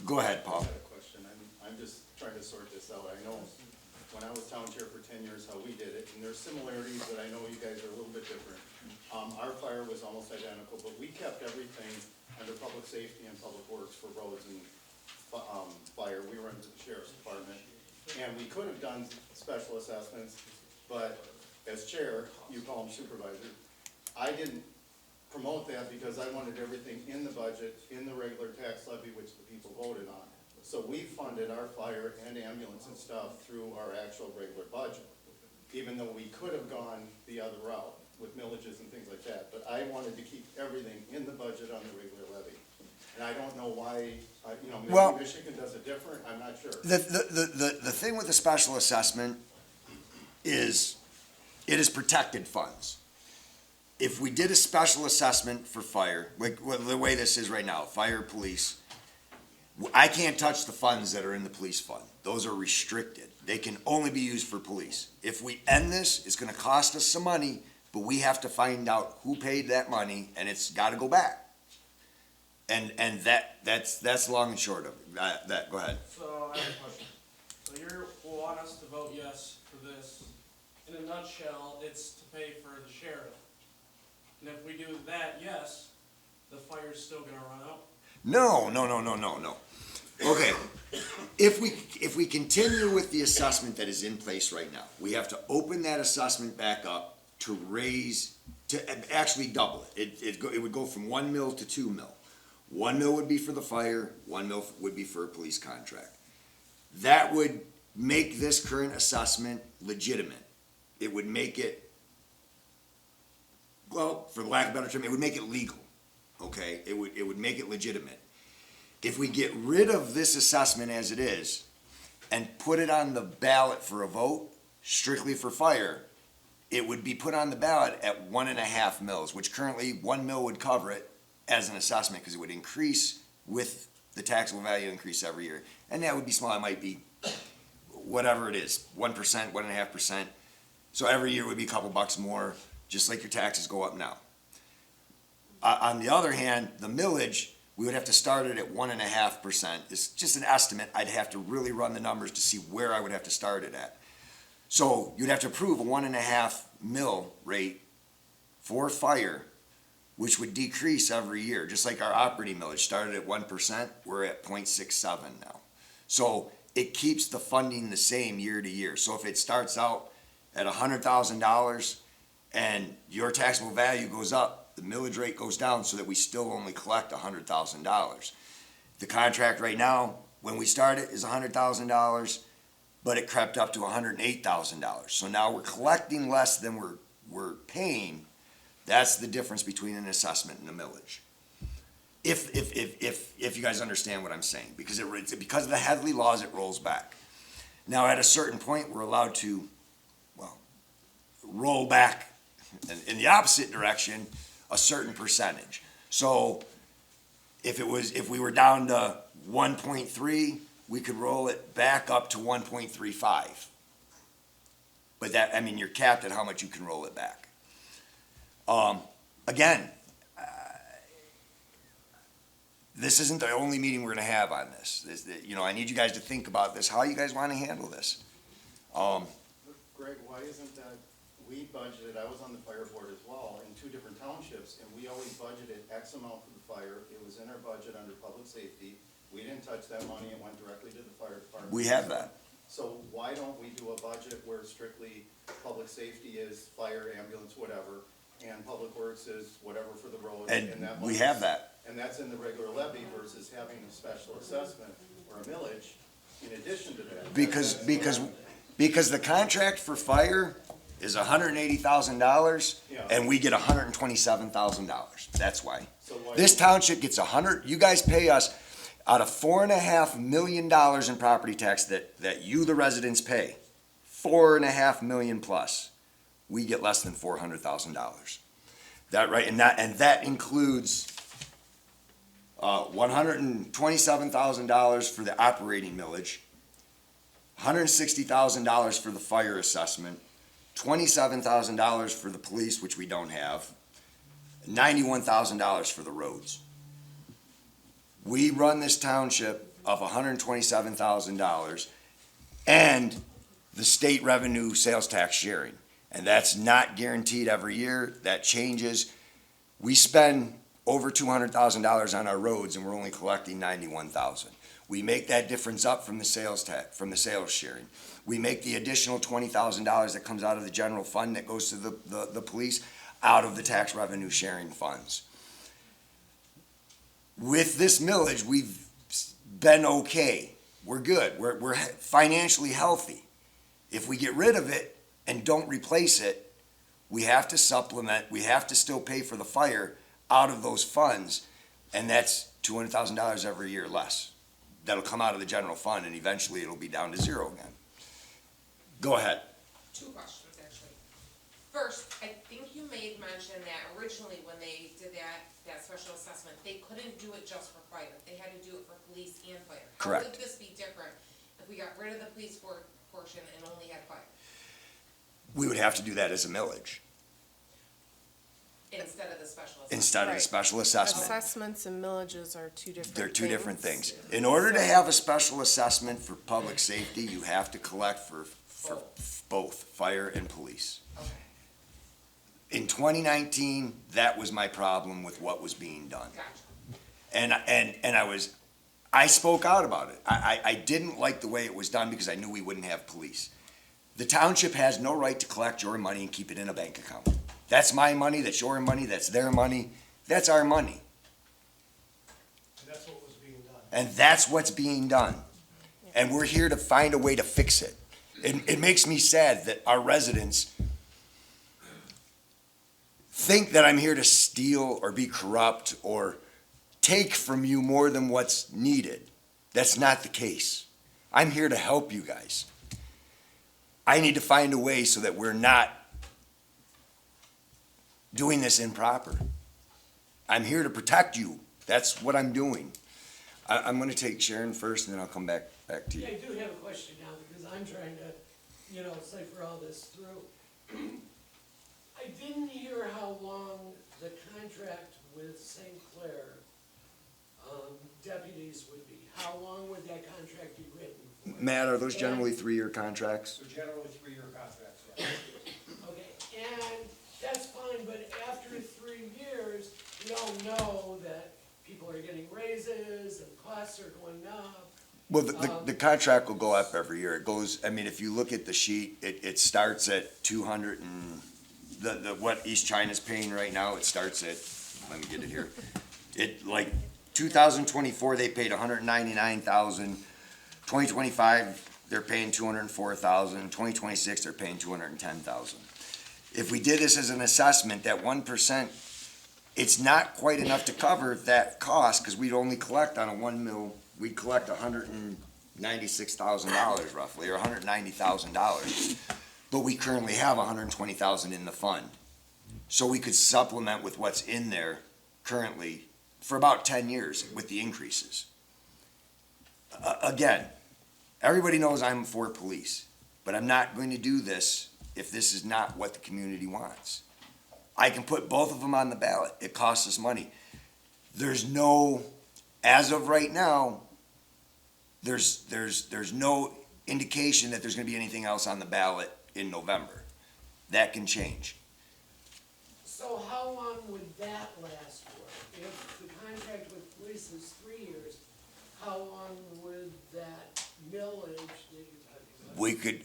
go ahead, Paul. I have a question. I'm just trying to sort this out. I know when I was town chair for 10 years how we did it, and there's similarities, but I know you guys are a little bit different. Our fire was almost identical, but we kept everything under public safety and public works for roads and fire. We were under the sheriff's department, and we could have done special assessments, but as chair, you call them supervisor, I didn't promote that because I wanted everything in the budget, in the regular tax levy, which the people voted on. So we funded our fire and ambulance and stuff through our actual regular budget, even though we could have gone the other route with millages and things like that. But I wanted to keep everything in the budget on the regular levy. And I don't know why, maybe Michigan does it different, I'm not sure. The thing with the special assessment is, it is protected funds. If we did a special assessment for fire, like the way this is right now, fire, police, I can't touch the funds that are in the police fund. Those are restricted. They can only be used for police. If we end this, it's gonna cost us some money, but we have to find out who paid that money, and it's gotta go back. And that's long and short of it. Go ahead. So I have a question. So you want us to vote yes for this. In a nutshell, it's to pay for the sheriff. And if we do that, yes, the fire's still gonna run out? No. Okay, if we continue with the assessment that is in place right now, we have to open that assessment back up to actually double it. It would go from 1 mil to 2 mil. 1 mil would be for the fire, 1 mil would be for a police contract. That would make this current assessment legitimate. It would make it, well, for lack of a better term, it would make it legal, okay? It would make it legitimate. If we get rid of this assessment as it is and put it on the ballot for a vote, strictly for fire, it would be put on the ballot at 1.5 mils, which currently 1 mil would cover it as an assessment, because it would increase with the taxable value increase every year. And that would be small, it might be whatever it is, 1%, 1.5%. So every year would be a couple bucks more, just like your taxes go up now. On the other hand, the millage, we would have to start it at 1.5%. It's just an estimate. I'd have to really run the numbers to see where I would have to start it at. So you'd have to approve a 1.5 mil rate for fire, which would decrease every year. Just like our operating millage started at 1%, we're at 0.67 now. So it keeps the funding the same year to year. So if it starts out at $100,000 and your taxable value goes up, the millage rate goes down so that we still only collect $100,000. The contract right now, when we start it, is $100,000. but it crept up to $108,000. So now we're collecting less than we're paying. That's the difference between an assessment and a millage. If you guys understand what I'm saying, because because of the Headley laws, it rolls back. Now, at a certain point, we're allowed to, well, roll back in the opposite direction a certain percentage. So if we were down to 1.3, we could roll it back up to 1.35. But that, I mean, you're capped at how much you can roll it back. Again, this isn't the only meeting we're gonna have on this. You know, I need you guys to think about this, how you guys wanna handle this. Greg, why isn't that, we budgeted, I was on the fire board as well, in 2 different townships, and we always budgeted X amount for the fire. It was in our budget under public safety. We didn't touch that money, it went directly to the fire department. We have that. So why don't we do a budget where strictly public safety is fire, ambulance, whatever, and public works is whatever for the road? And that we money's- have that. And that's in the regular levy versus having a special assessment or a millage in addition to that. Because the contract for fire is $180,000, Yeah. and we get $127,000. That's why. So why This don't- township gets you guys pay us out of $4.5 million in property tax that you, the residents, pay. $4.5 million plus. We get less than $400,000. That right, and that includes $127,000 for the operating millage, $160,000 for the fire assessment, $27,000 for the police, which we don't have, $91,000 for the roads. We run this township of $127,000 and the state revenue sales tax sharing. And that's not guaranteed every year. That changes. We spend over $200,000 on our roads and we're only collecting $91,000. We make that difference up from the sales tax, from the sales sharing. We make the additional $20,000 that comes out of the general fund that goes to the police out of the tax revenue sharing funds. With this millage, we've been okay. We're good. We're financially healthy. If we get rid of it and don't replace it, we have to supplement, we have to still pay for the fire out of those funds, and that's $200,000 every year less. That'll come out of the general fund, and eventually it'll be down to zero again. Go ahead. 2 questions, actually. First, I think you made mention that originally when they did that special assessment, they couldn't do it just for fire. They had to do it for police and fire. Correct. How would this be different if we got rid of the police portion and only had fire? We would have to do that as a millage Instead of the special assessment? instead of the Right. special assessment. Assessments and millages are two different things. They're two different things. In order to have a special assessment for public safety, you have to collect for both fire and police. Okay. In 2019, that was my problem with what was being done. Gotcha. And I spoke out about it. I didn't like the way it was done because I knew we wouldn't have police. The township has no right to collect your money and keep it in a bank account. That's my money, that's your money, that's their money, that's our money. And that's what was being done. And that's what's being done. And we're here to find a way to fix it. It makes me sad that our residents think that I'm here to steal or be corrupt or take from you more than what's needed. That's not the case. I'm here to help you guys. I need to find a way so that we're not doing this improper. I'm here to protect you. That's what I'm doing. I'm gonna take Sharon first and then I'll come back to you. Yeah, I do have a question now, because I'm trying to, cipher all this through. I didn't hear how long the contract with St. Clair, deputies would be. How long would that contract be written for? Matt, are those generally 3-year contracts? They're generally 3-year contracts, yeah. Okay, and that's fine, but after 3 years, we all know that people are getting raises and costs are going up. Well, the contract will go up every year. It goes, I mean, if you look at the sheet, it starts at 200 and, what East China's paying right now, it starts at, let me get it here. 2024, they paid $199,000. 2025, they're paying 204,000. 2026, they're paying 210,000. If we did this as an assessment, that 1%, it's not quite enough to cover that cost, because we'd only collect on a 1 mil, we'd collect $196,000 roughly, or $190,000. But we currently have $120,000 in the fund. So we could supplement with what's in there currently for about 10 years with the increases. Again, everybody knows I'm for police, but I'm not going to do this if this is not what the community wants. I can put both of them on the ballot. It costs us money. There's no, as of right now, there's no indication that there's gonna be anything else on the ballot in November. That can change. So how long would that last for? If the contract with police is 3 years, how long would that millage that you're talking about? We could,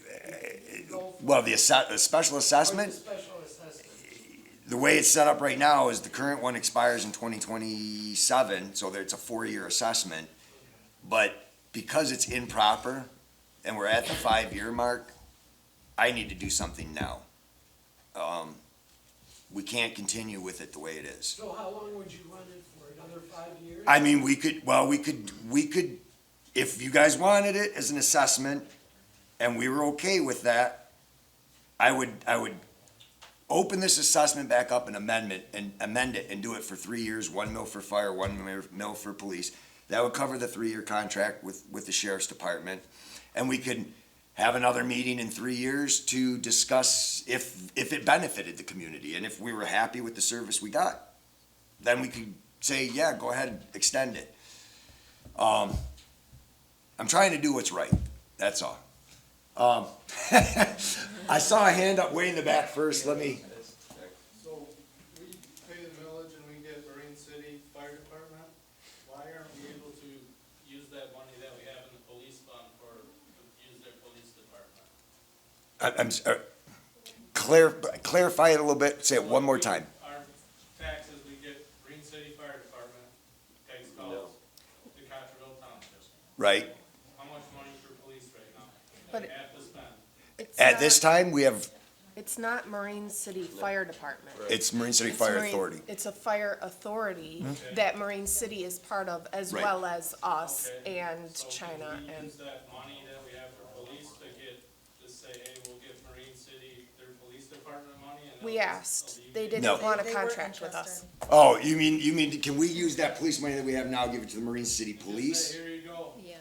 go for? well, the special Or assessment, the special assessment? the way it's set up right now is the current one expires in 2027, so it's a 4-year assessment. But because it's improper and we're at the 5-year mark, I need to do something now. We can't continue with it the way it is. So how long would you run it for? Another 5 years? I mean, we could, if you guys wanted it as an assessment and we were okay with that, I would open this assessment back up and amend it and do it for 3 years, 1 mil for fire, 1 mil for police. That would cover the 3-year contract with the sheriff's department. And we could have another meeting in 3 years to discuss if it benefited the community and if we were happy with the service we got. Then we could say, yeah, go ahead and extend it. I'm trying to do what's right, that's all. I saw a hand up way in the back first, let me, So, we pay the millage and we get Marine City Fire Department, why aren't we able to use that money that we have in the police fund for, use their police department? clarify it a little bit, say it one more time. Our taxes, we get Marine City Fire Department, takes calls, to Cottrellville Township. Right? How much money for police right now? But That we have to spend. It's At not- this time, we have, It's not Marine City Fire Department. it's Marine City It's Fire Marine- Authority. It's a fire authority Mhm. that Marine City is part of, as Right. well as us Okay. and So China can we and. use that money that we have for police to get, just say, hey, we'll give Marine City their police department money and We they'll just asked, alleviate- they No. didn't want a They weren't contract with us. interested. Oh, you mean, can we use that police money that we have now, give it to the Marine City Just Police? say, here you go, Yeah.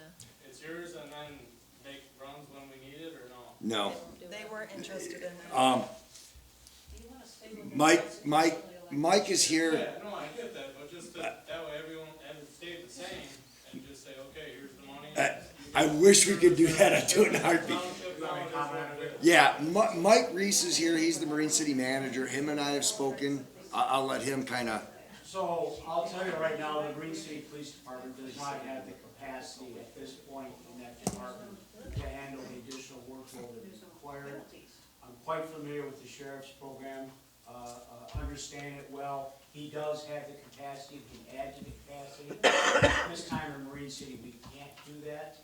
it's yours, and then make runs when we need it, or no? No. They weren't interested in it. Do you wanna stay with the Mike is here. Yeah, no, I get that, but just to, that way everyone, and it stayed the same, and just say, okay, here's the money. I wish we could do that, I'd do it in a heartbeat. Township, now it is what it is. Yeah, Mike Reese is here, he's the Marine City manager, him and I have spoken, I'll let him kinda, So I'll tell you right now, the Green City Police Department does not have the capacity at this point in that department to handle the additional workload that is required. I'm quite familiar with the sheriff's program, understand it well. He does have the capacity, he can add to the capacity. This time in Marine City, we can't do that,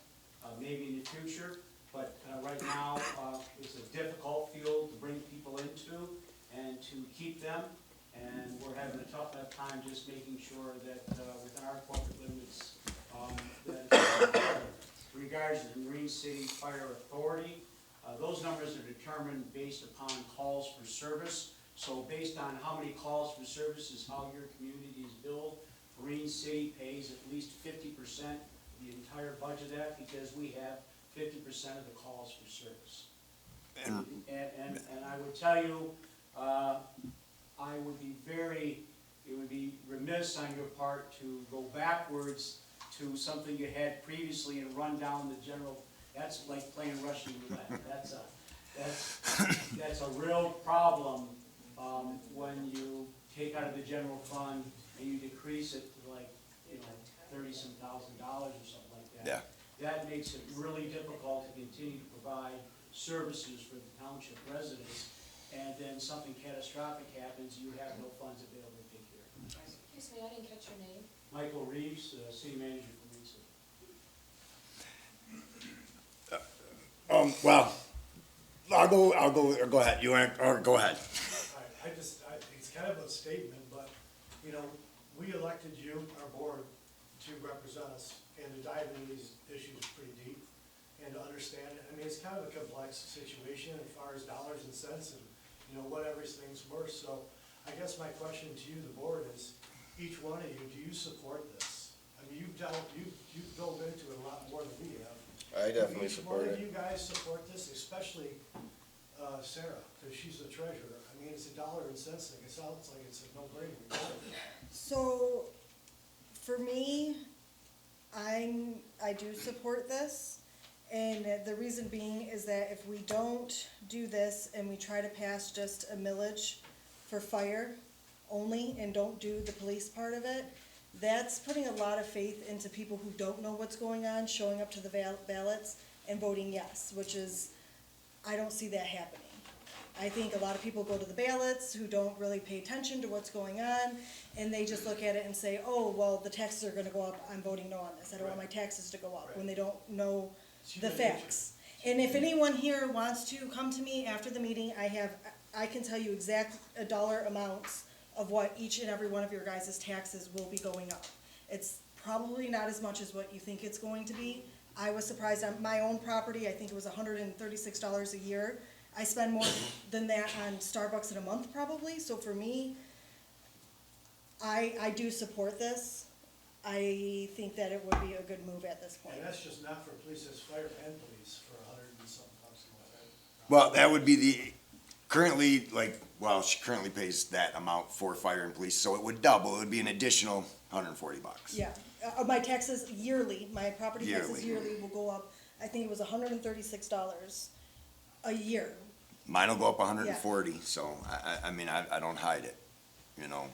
maybe in the future. But right now, it's a difficult field to bring people into and to keep them. And we're having a tough enough time just making sure that within our corporate limits, that in regards to the Marine City Fire Authority, those numbers are determined based upon calls for service. So based on how many calls for service is how your community is billed. Marine City pays at least 50% of the entire budget of that because we have 50% of the calls for service. and And I would tell you, I would be it would be remiss on your part to go backwards to something you had previously and run down the general, that's like playing Russian roulette. That's a real problem, when you take out of the general fund and you decrease it to like, $30-some thousand or something like that. Yeah. That makes it really difficult to continue to provide services for the township residents. And then something catastrophic happens, you have no funds available to take care of it. Excuse me, I didn't catch your name. Michael Reeves, city manager for Marine City. Well, go ahead, you want, or go ahead. It's kind of a statement, but, you know, we elected you, our board, to represent us and to dive into these issues pretty deep and to understand it. I mean, it's kind of a complex situation as far as dollars and cents and, you know, what everything's worth. So I guess my question to you, the board, is each one of you, do you support this? I mean, you've dove into it a lot more than we have. I definitely support Each one it. of you guys support this, especially Sarah, because she's the treasurer. I mean, it's a dollar and cents thing. It sounds like it's a no-brainer. So, for me, I do support this, and the reason being is that if we don't do this and we try to pass just a millage for fire only and don't do the police part of it, that's putting a lot of faith into people who don't know what's going on, showing up to the ballots and voting yes, which is, I don't see that happening. I think a lot of people go to the ballots who don't really pay attention to what's going on, and they just look at it and say, oh, well, the taxes are gonna go up, I'm voting no on this, I don't want my taxes to go up, when they don't know the facts. And if anyone here wants to come to me after the meeting, I can tell you exact dollar amounts of what each and every one of your guys' taxes will be going up. It's probably not as much as what you think it's going to be. I was surprised on my own property, I think it was $136 a year. I spend more than that on Starbucks in a month probably, so for me, I do support this. I think that it would be a good move at this point. And that's just not for police, that's fire and police for $100 and something bucks a month, right? Well, that would be she currently pays that amount for fire and police, so it would double, it would be an additional $140. Yeah, my taxes yearly, my property taxes Yearly. yearly will go up, I think it was $136 a year. Mine will go up 140, so I mean, I don't hide it, you know.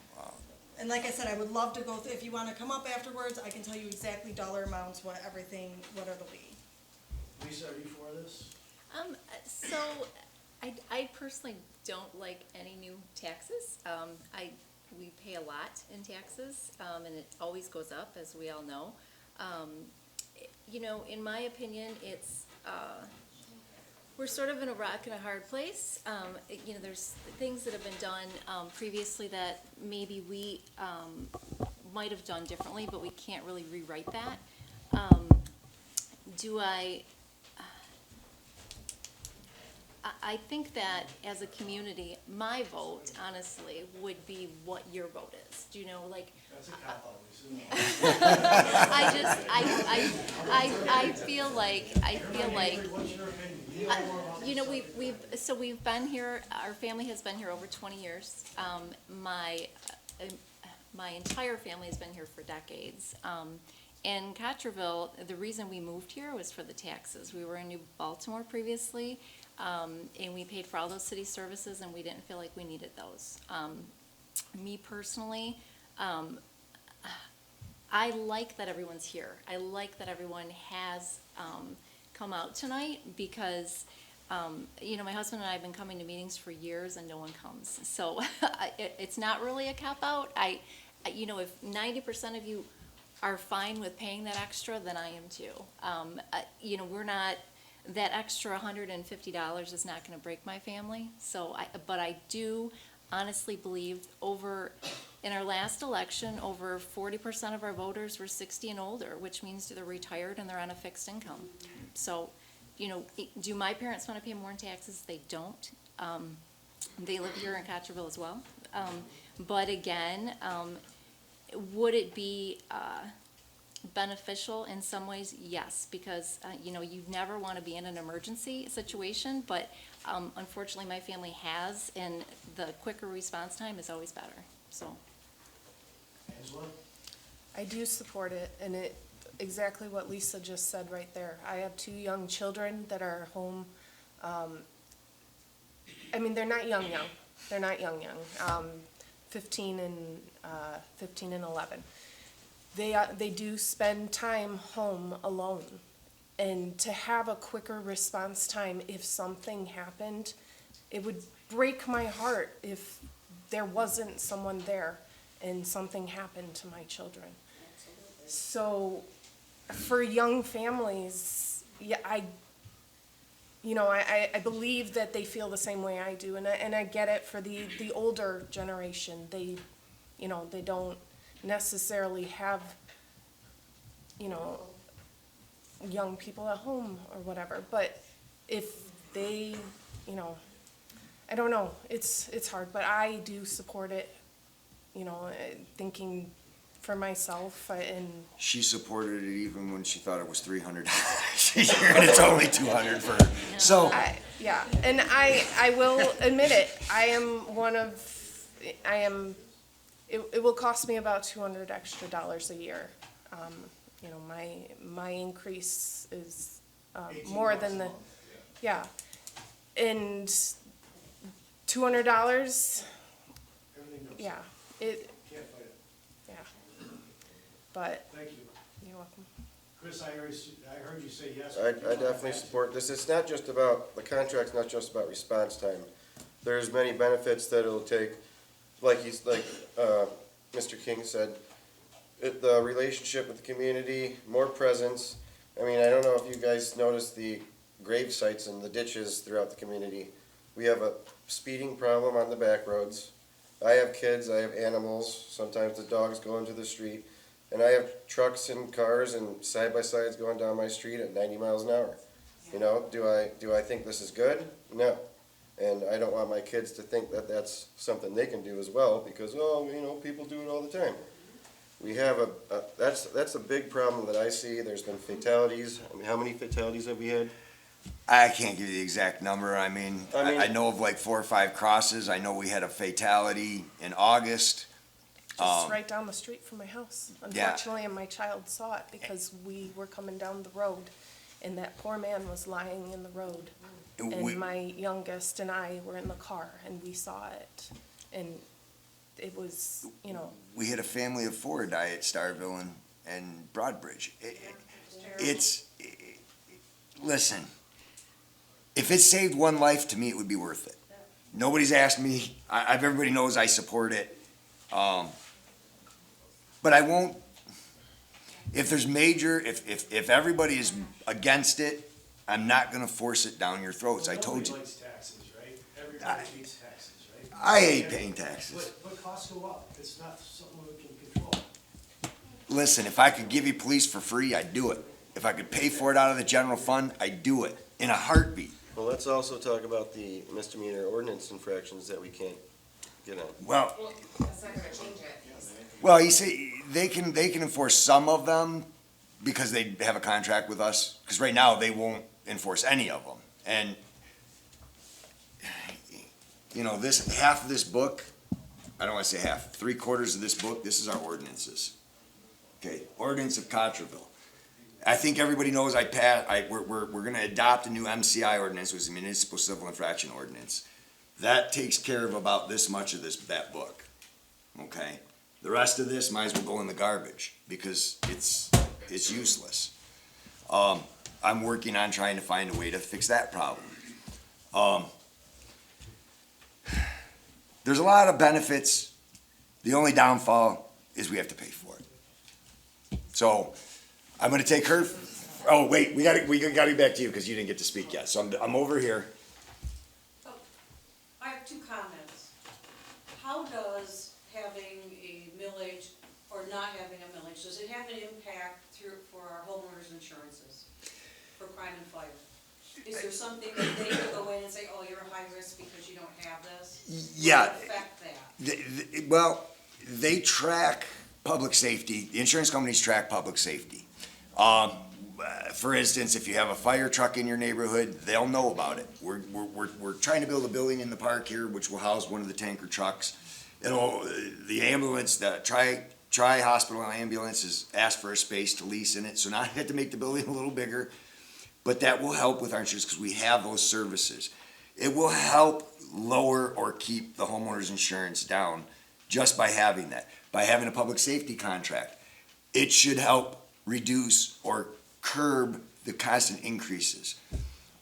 And like I said, I would love to go, if you wanna come up afterwards, I can tell you exactly dollar amounts, what it'll be. Lisa, are you for this? So, I personally don't like any new taxes. We pay a lot in taxes, and it always goes up, as we all know. You know, in my opinion, it's, we're sort of in a rock and a hard place. You know, there's things that have been done previously that maybe we might have done differently, but we can't really rewrite that. I think that as a community, my vote, honestly, would be what your vote is. Do you know, like, That's a cop-out, Lisa. I feel like, What's your opinion? you know, we've been here, our family has been here over 20 years. My entire family has been here for decades. In Cottrellville, the reason we moved here was for the taxes. We were in New Baltimore previously, and we paid for all those city services, and we didn't feel like we needed those. Me personally, I like that everyone's here. I like that everyone has come out tonight because, you know, my husband and I have been coming to meetings for years and no one comes. So it's not really a cop-out. You know, if 90% of you are fine with paying that extra, then I am too. You know, we're not, that extra $150 is not gonna break my family. So but I do honestly believe in our last election, over 40% of our voters were 60 and older, which means they're retired and they're on a fixed income. So, you know, do my parents wanna pay more in taxes? They don't. They live here in Cottrellville as well. But again, would it be beneficial in some ways? Yes, because you know, you never want to be in an emergency situation, but unfortunately my family has, and the quicker response time is always better. So Angela? I do support it, and exactly what Lisa just said right there. I have 2 young children that are home. I mean, they're not young. They're not young. 15 and 11. They do spend time home alone, and to have a quicker response time if something happened, it would break my heart if there wasn't someone there and something happened to my children. So for young families, yeah, you know, I believe that they feel the same way I do, and I get it for the older generation. They, you know, they don't necessarily have, you know, young people at home or whatever, but if they, you know, I don't know, it's hard, but I do support it, you know, thinking for myself, and She supported it even when she thought it was $300 a year, and it's only $200 for her. So, yeah, and I will admit it, it will cost me about $200 extra a year. You know, my increase is, more than the, yeah. And $200, Everything goes. yeah, it, Can't fight it. yeah. But, Thank you. you're welcome. Chris, I heard you say yes. I definitely support this. It's not just about, the contract's not just about response time. There's many benefits that it'll take, Mr. King said, the relationship with the community, more presence. I mean, I don't know if you guys noticed the grave sites and the ditches throughout the community. We have a speeding problem on the back roads. I have kids, I have animals, sometimes the dogs go into the street, and I have trucks and cars and side-by-sides going down my street at 90 miles an hour. You know, do I think this is good? No. And I don't want my kids to think that that's something they can do as well, because, oh, you know, people do it all the time. We have that's a big problem that I see. There's been fatalities. I mean, how many fatalities have we had? I can't give you the exact number. I mean, I know of like 4 or 5 crosses. I know we had a fatality in August. Just right down the street from my house. Unfortunately, and my child saw it because we were coming down the road, and that poor man was lying in the road. And my youngest and I were in the car, and we saw it. And it was, you know. We had a family of 4 die at Starville and Broadbridge. Listen, if it saved one life, to me, it would be worth it. Nobody's asked me. Everybody knows I support it. But I won't, if there's if everybody is against it, I'm not gonna force it down your throats. I told you. Nobody likes taxes, right? Everybody hates taxes, right? I hate paying taxes. But costs go up. It's not something we can control. Listen, if I could give you police for free, I'd do it. If I could pay for it out of the general fund, I'd do it in a heartbeat. Well, let's also talk about the misdemeanor ordinance infractions that we can't get on. Well, That's not gonna change it. well, you see, they can enforce some of them because they have a contract with us. Because right now, they won't enforce any of them. And, you know, half of this book, I don't want to say half, 3/4 of this book, this is our ordinances. Okay, ordinance of Cottrellville. I think everybody knows we're gonna adopt a new MCI ordinance, which is a municipal civil infraction ordinance. That takes care of about this much of that book, okay? The rest of this might as well go in the garbage, because it's useless. I'm working on trying to find a way to fix that problem. There's a lot of benefits. The only downfall is we have to pay for it. So, I'm gonna take her, oh, wait, we gotta get back to you, because you didn't get to speak yet, so I'm over here. I have 2 comments. How does having a millage or not having a millage, does it have an impact for our homeowners' insurances for crime and fire? Is there something that they could go in and say, oh, you're a high risk because you don't have this? Yeah. Would it affect that? Well, they track public safety, the insurance companies track public safety. For instance, if you have a fire truck in your neighborhood, they'll know about it. We're trying to build a building in the park here, which will house one of the tanker trucks. The ambulance, the tri-hospital ambulance has asked for a space to lease in it, so now I had to make the building a little bigger. But that will help with our insurance, because we have those services. It will help lower or keep the homeowner's insurance down just by having that. By having a public safety contract, it should help reduce or curb the constant increases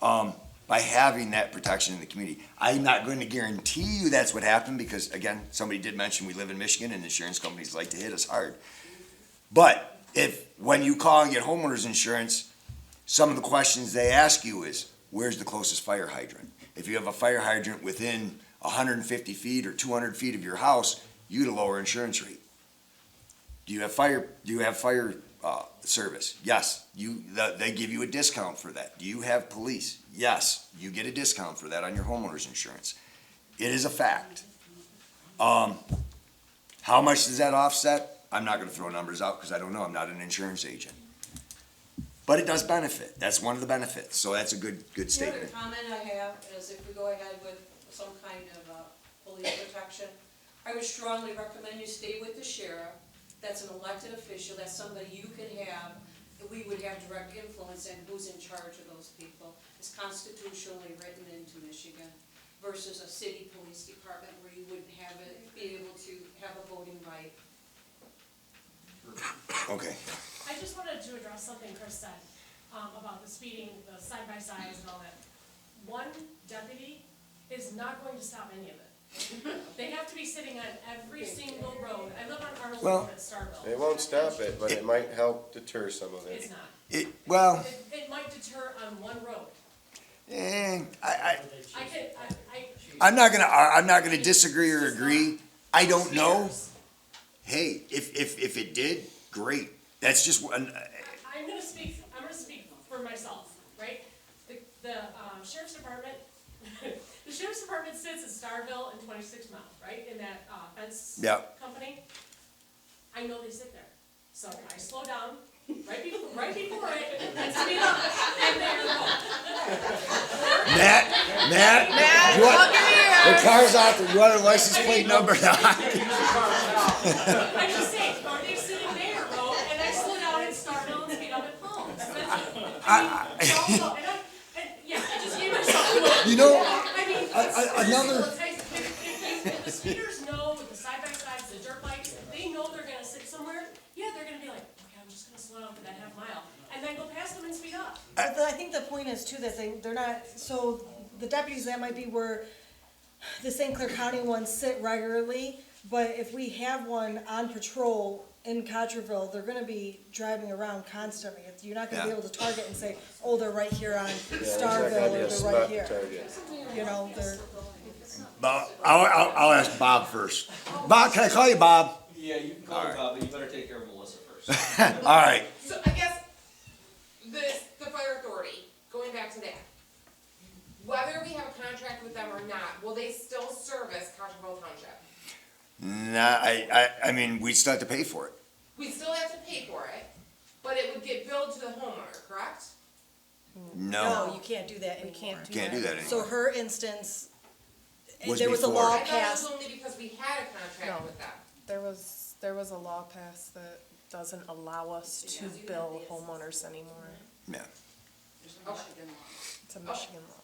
by having that protection in the community. I'm not going to guarantee you that's what happened, because again, somebody did mention we live in Michigan and insurance companies like to hit us hard. But when you call and get homeowners insurance, some of the questions they ask you is, where's the closest fire hydrant? If you have a fire hydrant within 150 feet or 200 feet of your house, you get a lower insurance rate. Do you have fire service? Yes, they give you a discount for that. Do you have police? Yes, you get a discount for that on your homeowner's insurance. It is a fact. How much does that offset? I'm not gonna throw numbers out because I don't know, I'm not an insurance agent. But it does benefit, that's one of the benefits, so that's a good The statement. other comment I have is if we go ahead with some kind of, police protection, I would strongly recommend you stay with the sheriff. That's an elected official, that's somebody you can have, that we would have direct influence in who's in charge of those people. It's constitutionally written into Michigan versus a city police department where you wouldn't have it, be able to have a voting right. Okay, I just wanted to address something Chris said, about the speeding, the side-by-sides and all that. One deputy is not going to stop any of it. They have to be sitting on every single road. I live on Arnold Road at Starville. It won't stop it, but it might help deter some of It's it. not. well, It might deter on one road. I'm not gonna disagree or agree. I don't know. Hey, if it did, great. That's just one. I'm gonna speak for myself, right? The sheriff's department, the sheriff's department sits in Starville and 26 Mile, right, in that, fence Yeah. company. I know they sit there, so I slow down right before it, and speed up, and there you go. Matt, you want, the car's out there, you want a license plate number? I'm just saying, are they sitting there, bro, and I slow down in Starville and speed up at Palms. Yeah, I just gave myself. You know, I mean, another. if the speeders know with the side-by-sides, the dirt bikes, if they know they're gonna sit somewhere, yeah, they're gonna be like, okay, I'm just gonna slow down for that half mile, and then go past them and speed up. But I think the point is too, that they're not, so the deputies, that might be where the St. Clair County ones sit regularly, but if we have one on patrol in Cottrellville, they're gonna be driving around constantly. You're not gonna be able to target and say, oh, they're right here on Starville, or they're right here. You know, they're. Bob, I'll ask Bob first. Bob, can I call you Bob? Yeah, you can call me Bob, but you better take care of Melissa first. All right. So I guess the fire authority, going back to that, whether we have a contract with them or not, will they still service Cottrellville Township? Nah, I mean, we still have to pay for it. We still have to pay for it, but it would get billed to the homeowner, correct? No. No, you can't do that anymore. Can't do that So anymore. her instance, Was there was a before. law I thought it passed. was only because we had a contract No. with them. There was a law passed that doesn't allow us to bill homeowners anymore. Yeah. It's a Michigan law.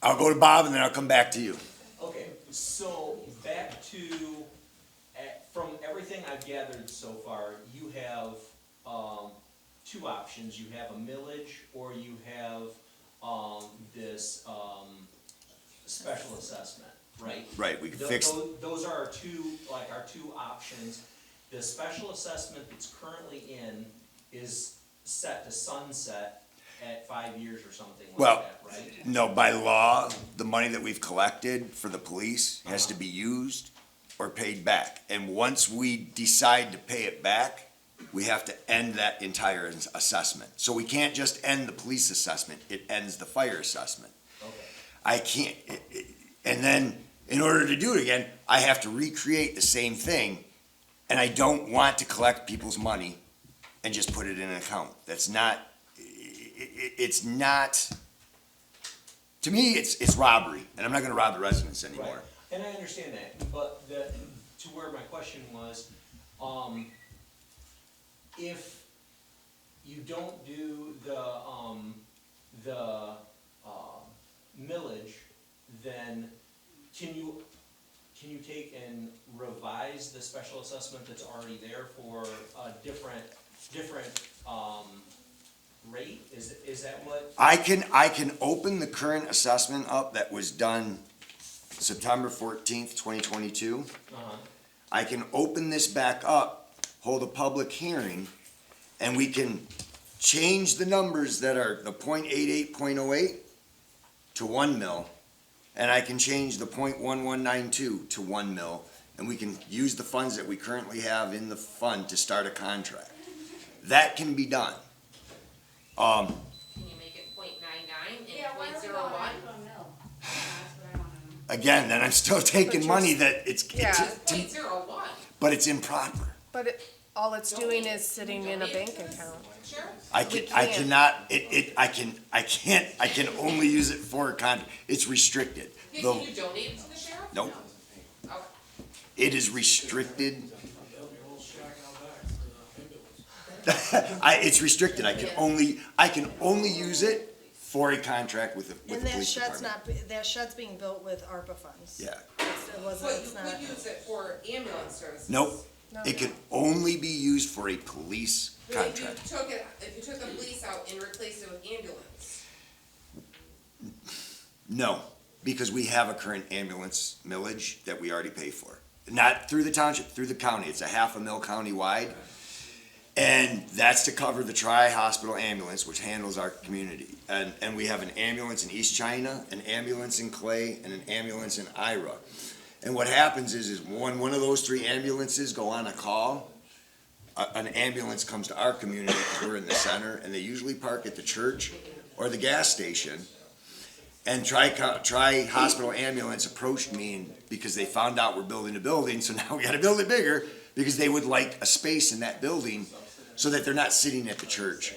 I'll go to Bob and then I'll come back to you. Okay, so back to, from everything I've gathered so far, you have, two options. You have a millage or you have, this, special assessment, right? Right, we can fix. Those are our two options. The special assessment that's currently in is set to sunset at 5 years or something like Well, that, right? no, by law, the money that we've collected for the police has to be used or paid back. And once we decide to pay it back, we have to end that entire assessment. So we can't just end the police assessment, it ends the fire assessment. Okay. I can't, and then, in order to do it again, I have to recreate the same thing, and I don't want to collect people's money and just put it in an account. That's not, it's not, to me, it's robbery, and I'm not gonna rob the residents anymore. Right. And I understand that, but to where my question was, if you don't do the millage, then can you take and revise the special assessment that's already there for a different rate? Is that what? I can open the current assessment up that was done September 14th, 2022. Uh-huh. I can open this back up, hold a public hearing, and we can change the numbers that are the .88, .08 to 1 mil, and I can change the .1192 to 1 mil, and we can use the funds that we currently have in the fund to start a contract. That can be done. Can you make it .99 and .01? Again, then I'm still taking money that it's Yeah. .01. but it's improper. But all it's doing is sitting in a bank account. Sure. I We can, can't. I can only use it for a contract. It's restricted. Can The- you donate it to the sheriff? Nope. Okay. It is restricted. There'll be a whole shack out back for the ambulance. It's restricted. I can only use it for a contract with the And that police shed's department. that shed's being built with ARPA funds. Yeah. It wasn't, But you it's not. could use it for ambulance services. Nope. No. It can only be used for a police But if you contract. if you took the police out and replaced it with ambulance, No, because we have a current ambulance millage that we already pay for. Not through the township, through the county. It's a half a mil countywide. And that's to cover the tri-hospital ambulance, which handles our community. And we have an ambulance in East China, an ambulance in Clay, and an ambulance in Ira. And what happens is when one of those three ambulances go on a call, an ambulance comes to our community because we're in the center, and they usually park at the church or the gas station. And tri-hospital ambulance approached me because they found out we're building a building, so now we gotta build it bigger, because they would like a space in that building so that they're not sitting at the church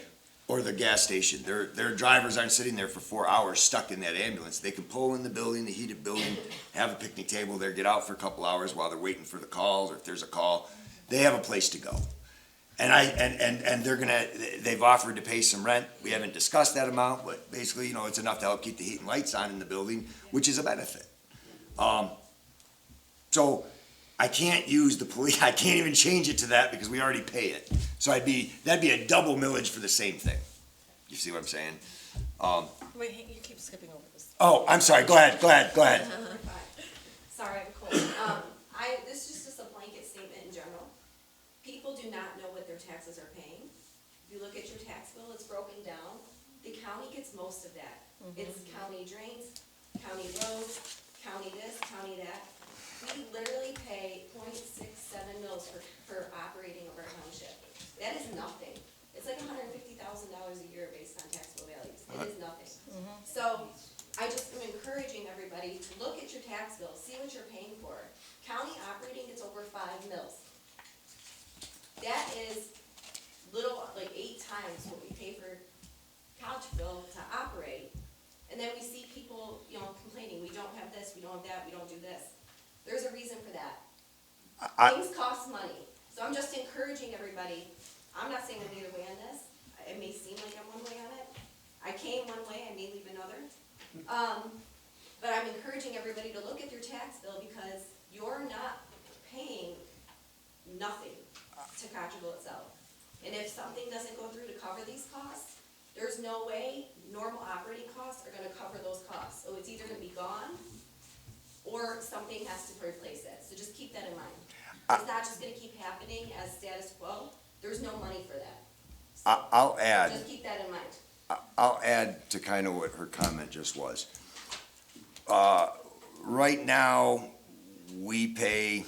or the gas station. Their drivers aren't sitting there for 4 hours stuck in that ambulance. They can pull in the building, the heated building, have a picnic table there, get out for a couple hours while they're waiting for the calls, or if there's a call. They have a place to go. And they've offered to pay some rent. We haven't discussed that amount, but basically, it's enough to help keep the heat and lights on in the building, which is a benefit. So I can't use the police, I can't even change it to that because we already pay it. So that'd be a double millage for the same thing. You see what I'm saying? Wait, you keep skipping over this. Oh, I'm sorry, go ahead. Sorry, I'm cold. This is just a blanket statement in general. People do not know what their taxes are paying. If you look at your tax bill, it's broken down. The county gets most of that. It's county drains, county roads, county this, county that. We literally pay .67 mils for operating of our township. That is nothing. It's like $150,000 a year based on taxable values. It is nothing. So I just am encouraging everybody to look at your tax bill, see what you're paying for. County operating gets over 5 mils. That is like 8 times what we pay for Cottrellville to operate. And then we see people, complaining, we don't have this, we don't have that, we don't do this. There's a reason for that. Things cost money. So I'm just encouraging everybody, I'm not saying I'm either way on this. It may seem like I'm one way on it. I came one way, I may leave another. But I'm encouraging everybody to look at your tax bill because you're not paying nothing to Cottrellville itself. And if something doesn't go through to cover these costs, there's no way normal operating costs are gonna cover those costs. So it's either gonna be gone or something has to replace it. So just keep that in mind. It's not just gonna keep happening as status quo. There's no money for that. I'll add. Just keep that in mind. I'll add to kind of what her comment just was. Right now, we pay,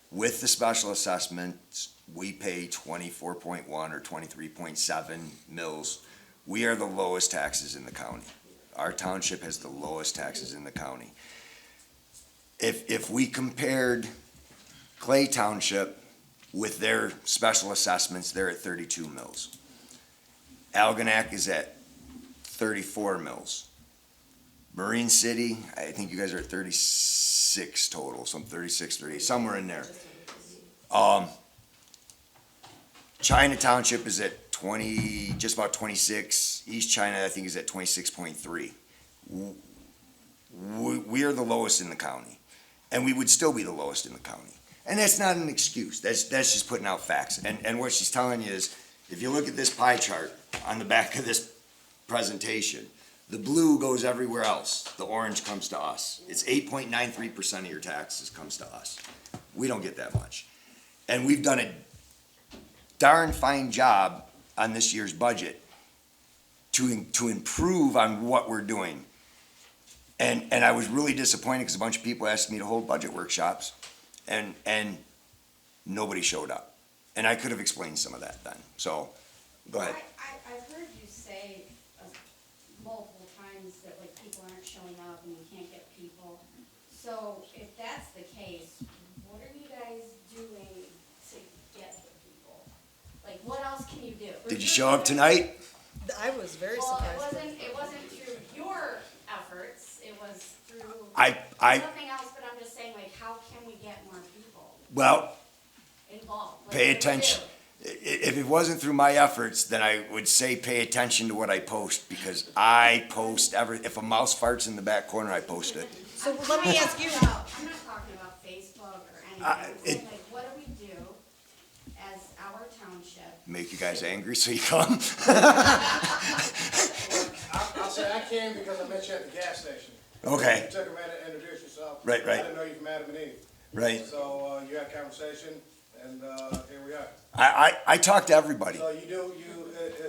with the special assessments, we pay 24.1 or 23.7 mils. We are the lowest taxes in the county. Our township has the lowest taxes in the county. If we compared Clay Township with their special assessments, they're at 32 mils. Algonac is at 34 mils. Marine City, I think you guys are at 36 total, some 36, 38, somewhere in there. China Township is at 20, just about 26. East China, I think, is at 26.3. We are the lowest in the county, and we would still be the lowest in the county. And that's not an excuse. That's just putting out facts. And what she's telling you is, if you look at this pie chart on the back of this presentation, the blue goes everywhere else. The orange comes to us. It's 8.93% of your taxes comes to us. We don't get that much. And we've done a darn fine job on this year's budget to improve on what we're doing. And I was really disappointed because a bunch of people asked me to hold budget workshops and nobody showed up. And I could have explained some of that then. So, go ahead. I've heard you say multiple times that like people aren't showing up and you can't get people. So if that's the case, what are you guys doing to get the people? Like, what else can you do? Did you show up tonight? I was very Well, surprised. it wasn't through your efforts, it was through I- something else, but I'm just saying, like, how can we get more people Well, involved? Like, pay what do we attention. do? If it wasn't through my efforts, then I would say pay attention to what I post, because I post if a mouse farts in the back corner, I post it. So let me ask you. I'm not talking about Facebook or anything, I'm saying, like, what do we do as our township? Make you guys angry so you come? I'll say I came because I met you at the gas station. Okay. You took a minute to introduce yourself. Right, right. I didn't know you from Adam and Eve. Right. So, you had a conversation, and, here we are. I talk to everybody. So you do,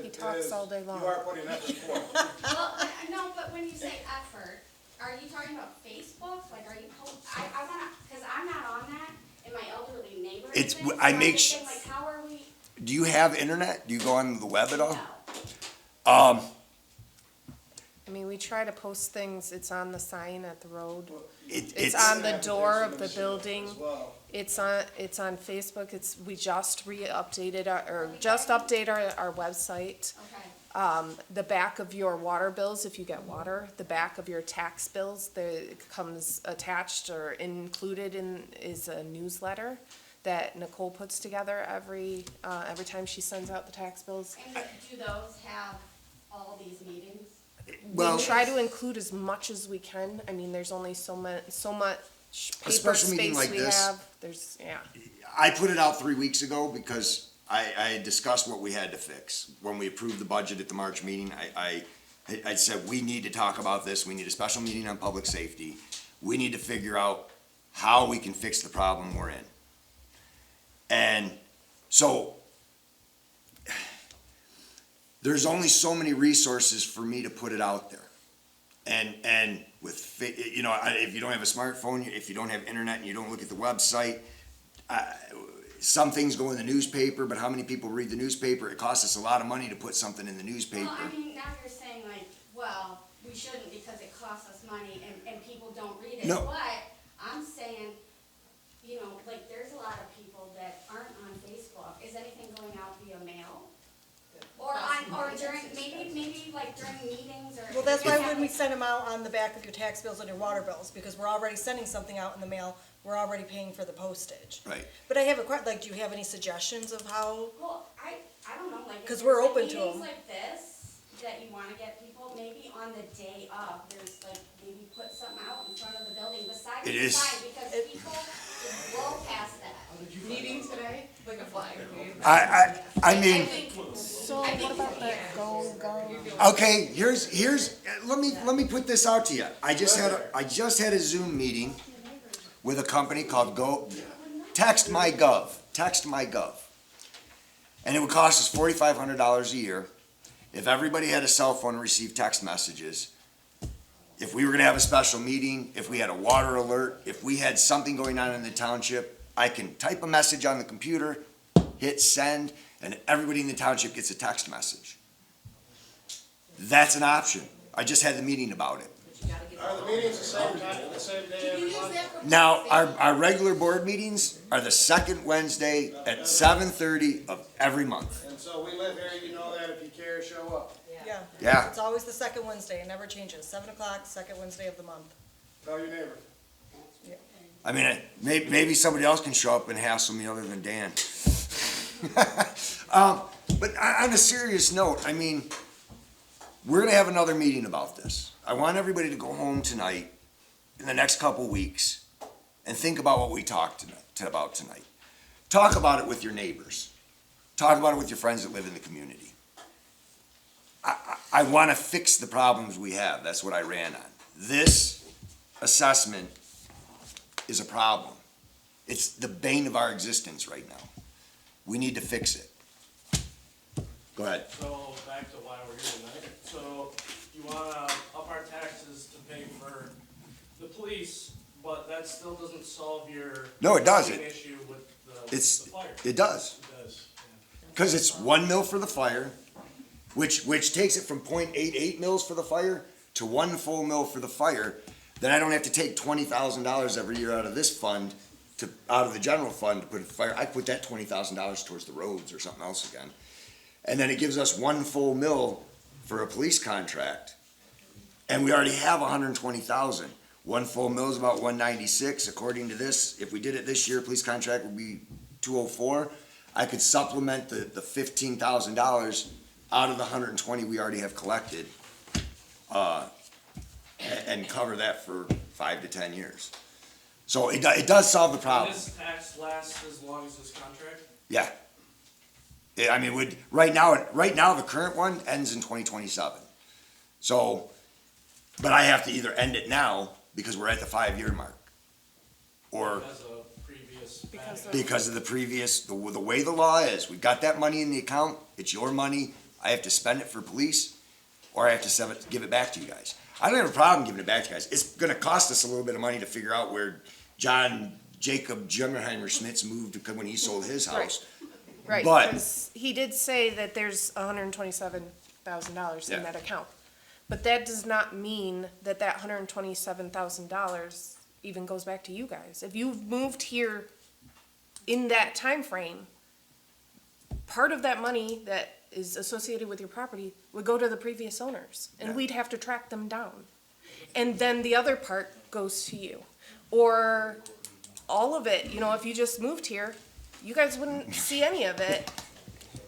He talks all day long. You are putting effort forth. Well, no, but when you say effort, are you talking about Facebook? Like, are you, I wanna, cause I'm not on that, and my elderly neighbor It's- isn't, so I I'm make just sh- saying, like, how are we? Do you have internet? Do you go on the web at all? No. I mean, we try to post things, it's on the sign at the road. It's It's on the door of the As building. well. It's on Facebook. We just updated our website. Okay. The back of your water bills, if you get water, the back of your tax bills, it comes attached or included is a newsletter that Nicole puts together every time she sends out the tax bills. And do those have all these meetings? Well- We try to include as much as we can. I mean, there's only so much A paper special meeting space like we this- have. There's, yeah. I put it out 3 weeks ago because I had discussed what we had to fix. When we approved the budget at the March meeting, I said, we need to talk about this. We need a special meeting on public safety. We need to figure out how we can fix the problem we're in. And so there's only so many resources for me to put it out there. And with, if you don't have a smartphone, if you don't have internet and you don't look at the website, some things go in the newspaper, but how many people read the newspaper? It costs us a lot of money to put something in the newspaper. Well, I mean, now you're saying like, well, we shouldn't because it costs us money and people don't read it. No. But I'm saying, like, there's a lot of people that aren't on Facebook. Is anything going out via mail? Or during, maybe like during meetings or. Well, that's why when we send them out on the back of your tax bills and your water bills, because we're already sending something out in the mail, we're already paying for the postage. Right. But I have a do you have any suggestions of how? Well, I don't know, like. if 'Cause there's, we're like, open to Meetings 'em. like this, that you wanna get people, maybe on the day of, there's like, maybe put something out in front of the building besides It the is. sign, because people just blow past that. Meeting today, like a flyer. I mean, So what about the go? okay, here's, let me put this out to you. I just had a Zoom meeting with a company called Text My Gov. And it would cost us $4,500 a year if everybody had a cell phone and received text messages. If we were gonna have a special meeting, if we had a water alert, if we had something going on in the township, I can type a message on the computer, hit send, and everybody in the township gets a text message. That's an option. I just had the meeting about it. Are the meetings the same time, the same day Can you every use month? that for? Now, our regular board meetings are the second Wednesday at 7:30 of every month. And so we live here, you know that, if you care, show up. Yeah. Yeah. It's always the second Wednesday, it never changes, 7 o'clock, second Wednesday of the month. Tell your neighbor. I mean, maybe somebody else can show up and hassle me other than Dan. But on a serious note, I mean, we're gonna have another meeting about this. I want everybody to go home tonight, in the next couple weeks, and think about what we talked about tonight. Talk about it with your neighbors. Talk about it with your friends that live in the community. I wanna fix the problems we have. That's what I ran on. This assessment is a problem. It's the bane of our existence right now. We need to fix it. Go ahead. So, back to why we're here tonight. So, you wanna up our taxes to pay for the police, but that still doesn't solve your. No, it doesn't. Issue with the fire. It does. It does, Cause it's 1 mil for the fire, which takes it from 0.88 mils for the fire to 1 full mil for the fire. Then I don't have to take $20,000 every year out of this fund out of the general fund to put it to fire. I put that $20,000 towards the roads or something else again. And then it gives us 1 full mil for a police contract. And we already have 120,000. 1 full mil is about 196. According to this, if we did it this year, police contract would be 204. I could supplement the $15,000 out of the 120 we already have collected, and cover that for 5 to 10 years. So it does solve the problem. And this tax lasts as long as this contract? Yeah. I mean, right now, the current one ends in 2027. So, but I have to either end it now because we're at the 5-year mark, or because of the previous, the way the law is. We've got that money in the account. It's your money. I have to spend it for police, or I have to give it back to you guys. I don't have a problem giving it back to you guys. It's gonna cost us a little bit of money to figure out where John Jacob Jungerheimer Schmitz moved when he sold his house. Right, But- because he did say that there's $127,000 in Yeah. that account. But that does not mean that $127,000 even goes back to you guys. If you've moved here in that time frame, part of that money that is associated with your property would go to the previous owners, and we'd have to track them down. And then the other part goes to you. Or all of it, if you just moved here, you guys wouldn't see any of it.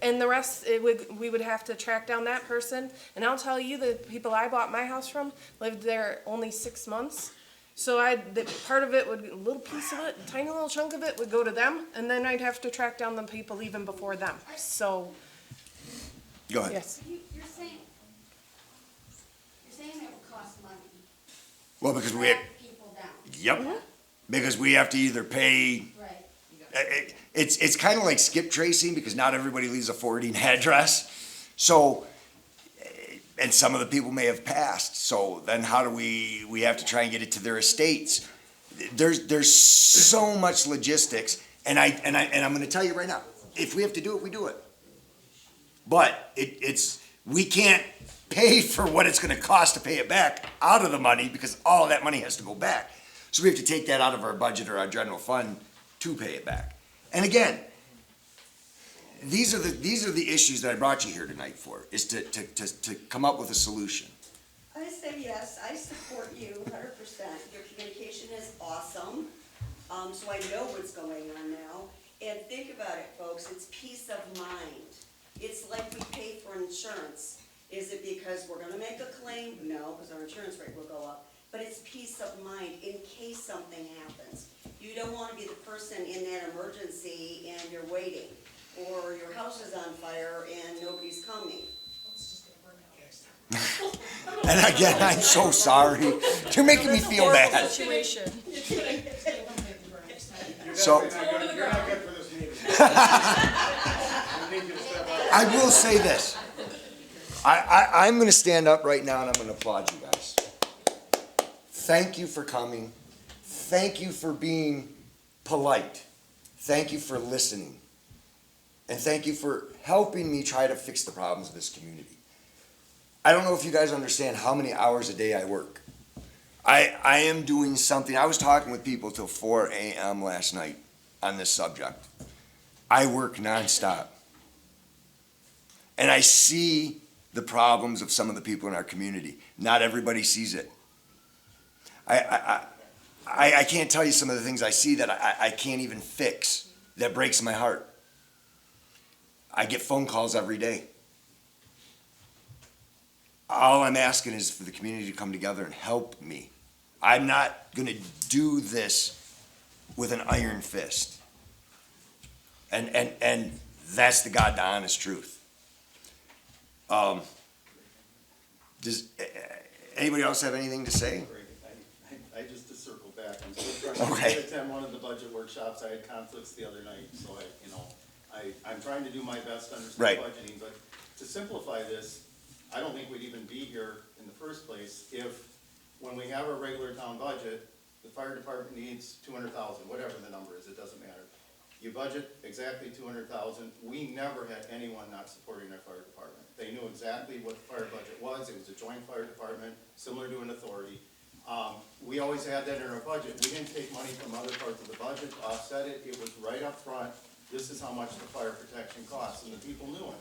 And the rest, we would have to track down that person. And I'll tell you, the people I bought my house from lived there only 6 months. So part of it a little piece of it, a tiny little chunk of it would go to them, and then I'd have to track down the people even before them. So, Go ahead. yes. You're saying it will cost money. Well, because we, Track people down. yep, because we have to either pay. Right. It's kind of like skip tracing, because not everybody leaves a forwarding address. So, and some of the people may have passed. So then how do we have to try and get it to their estates? There's so much logistics, and I'm gonna tell you right now, if we have to do it, we do it. But we can't pay for what it's gonna cost to pay it back out of the money, because all of that money has to go back. So we have to take that out of our budget or our general fund to pay it back. And again, these are the issues that I brought you here tonight for, is to come up with a solution. I say yes, I support you 100%. Your communication is awesome, so I know what's going on now. And think about it, folks, it's peace of mind. It's like we pay for insurance. Is it because we're gonna make a claim? No, because our insurance rate will go up. But it's peace of mind in case something happens. You don't wanna be the person in that emergency and you're waiting, or your house is on fire and nobody's coming. And again, I'm so sorry. You're making me feel bad. Situation. So, I will say this. I'm gonna stand up right now and I'm gonna applaud you guys. Thank you for coming. Thank you for being polite. Thank you for listening. And thank you for helping me try to fix the problems of this community. I don't know if you guys understand how many hours a day I work. I am doing something. I was talking with people till 4 a.m. last night on this subject. I work nonstop. And I see the problems of some of the people in our community. Not everybody sees it. I can't tell you some of the things I see that I can't even fix. That breaks my heart. I get phone calls every day. All I'm asking is for the community to come together and help me. I'm not gonna do this with an iron fist. And that's the God the honest truth. Does anybody else have anything to say? I just to circle back, I'm still trying Okay. to attend one of the budget workshops. I had conflicts the other night, so I'm trying to do my best to understand Right. budgeting, but to simplify this, I don't think we'd even be here in the first place if, when we have our regular town budget, the fire department needs 200,000, whatever the number is, it doesn't matter. You budget exactly 200,000. We never had anyone not supporting our fire department. They knew exactly what the fire budget was. It was a joint fire department, similar to an authority. We always had that in our budget. We didn't take money from other parts of the budget to offset it. It was right up front. This is how much the fire protection costs, and the people knew it.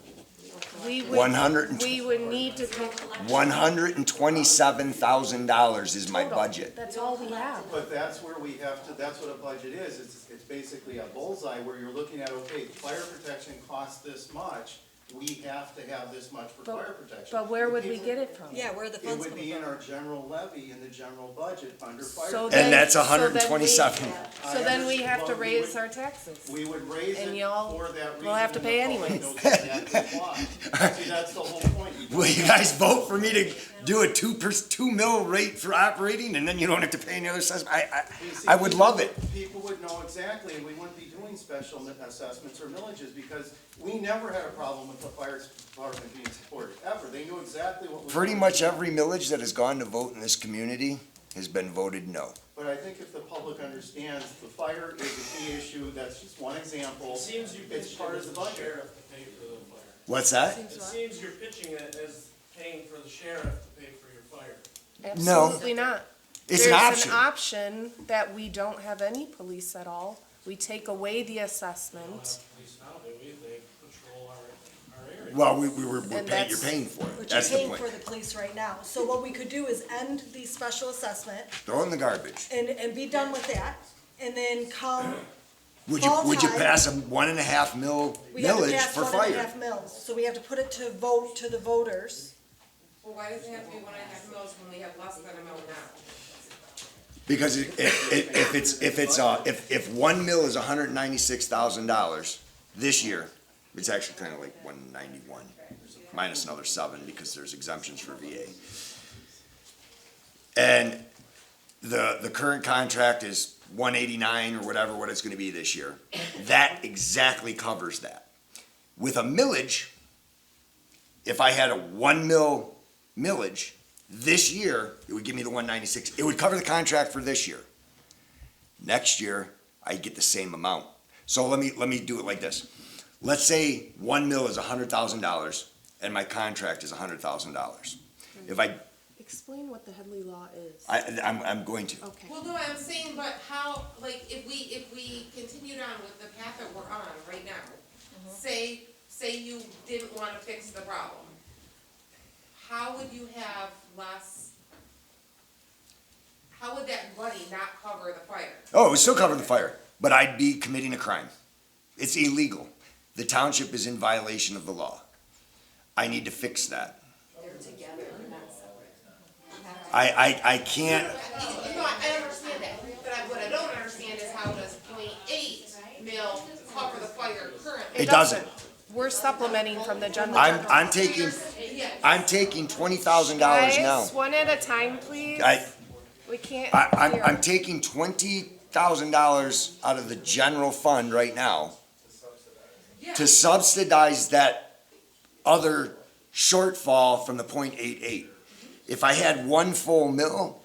We would, 100 we would need to, $127,000 is my budget. that's all we have. But that's where we have to, that's what a budget is. It's basically a bullseye where you're looking at, okay, fire protection costs this much. We have to have this much for fire protection. But where would we get it from? Yeah, where are the It funds would coming be in from? our general levy in the general budget under fire. So protection. And that's then- so then we- 127. So then we have to But we raise would- our taxes. We would raise And it y'all for that reason. will have to and pay the public anyways. knows exactly why. See, that's the whole point. Will you guys vote for me to do a 2 mil rate for operating, and then you don't have to pay any other assessment? You see, I would love it. People would know exactly, and we wouldn't be doing special assessments or millages, because we never had a problem with the fire department being supported, ever. They knew exactly what was. Pretty much every millage that has gone to vote in this community has been voted no. But I think if the public understands, the fire is a key issue, that's just one example. It seems you It's pitched part it of as the the budget. sheriff to pay for the fire. What's that? It seems you're pitching it as paying for the sheriff to pay for your fire. No. Absolutely not. It's an There's option. an option that we don't have any police at all. We take away the assessment. Police now, do we? They patrol our area. Well, we're And paying, that's- you're paying for it. But That's you're the paying for point. the police right now. So what we could do is end the special assessment Throw it in the garbage. and be done with that. And then come, Would Fall you time. pass a 1.5 mil we have to millage pass for 1.5 fire? mils. So we have to put it to vote to the voters. Well, why does it have to be 1.5 mils when we have less than a mil now? Because if 1 mil is $196,000 this year, it's actually kind of like 191, minus another 7 because there's exemptions for VA. And the current contract is 189 or whatever, what it's gonna be this year. That exactly covers that. With a millage, if I had a 1 mil millage, this year, it would give me the 196. It would cover the contract for this year. Next year, I get the same amount. So let me do it like this. Let's say 1 mil is $100,000 and my contract is $100,000. If Explain what the Headley law is. I'm going to. Okay. Well, no, I'm saying, but how, like, if we continued on with the path that we're on right now, say you didn't wanna fix the problem, how would you have less, how would that money not cover the fire? Oh, it would still cover the fire, but I'd be committing a crime. It's illegal. The township is in violation of the law. I need to fix that. They're together, they're not separate. I can't, No, I understand that, but what I don't understand is how does 0.8 mil cover the fire currently? it doesn't. We're supplementing from the general. I'm taking $20,000 now. Guys, one at a time, please. We can't. hear. I'm taking $20,000 out of the general fund right now to subsidize that other shortfall from the 0.88. If I had 1 full mil,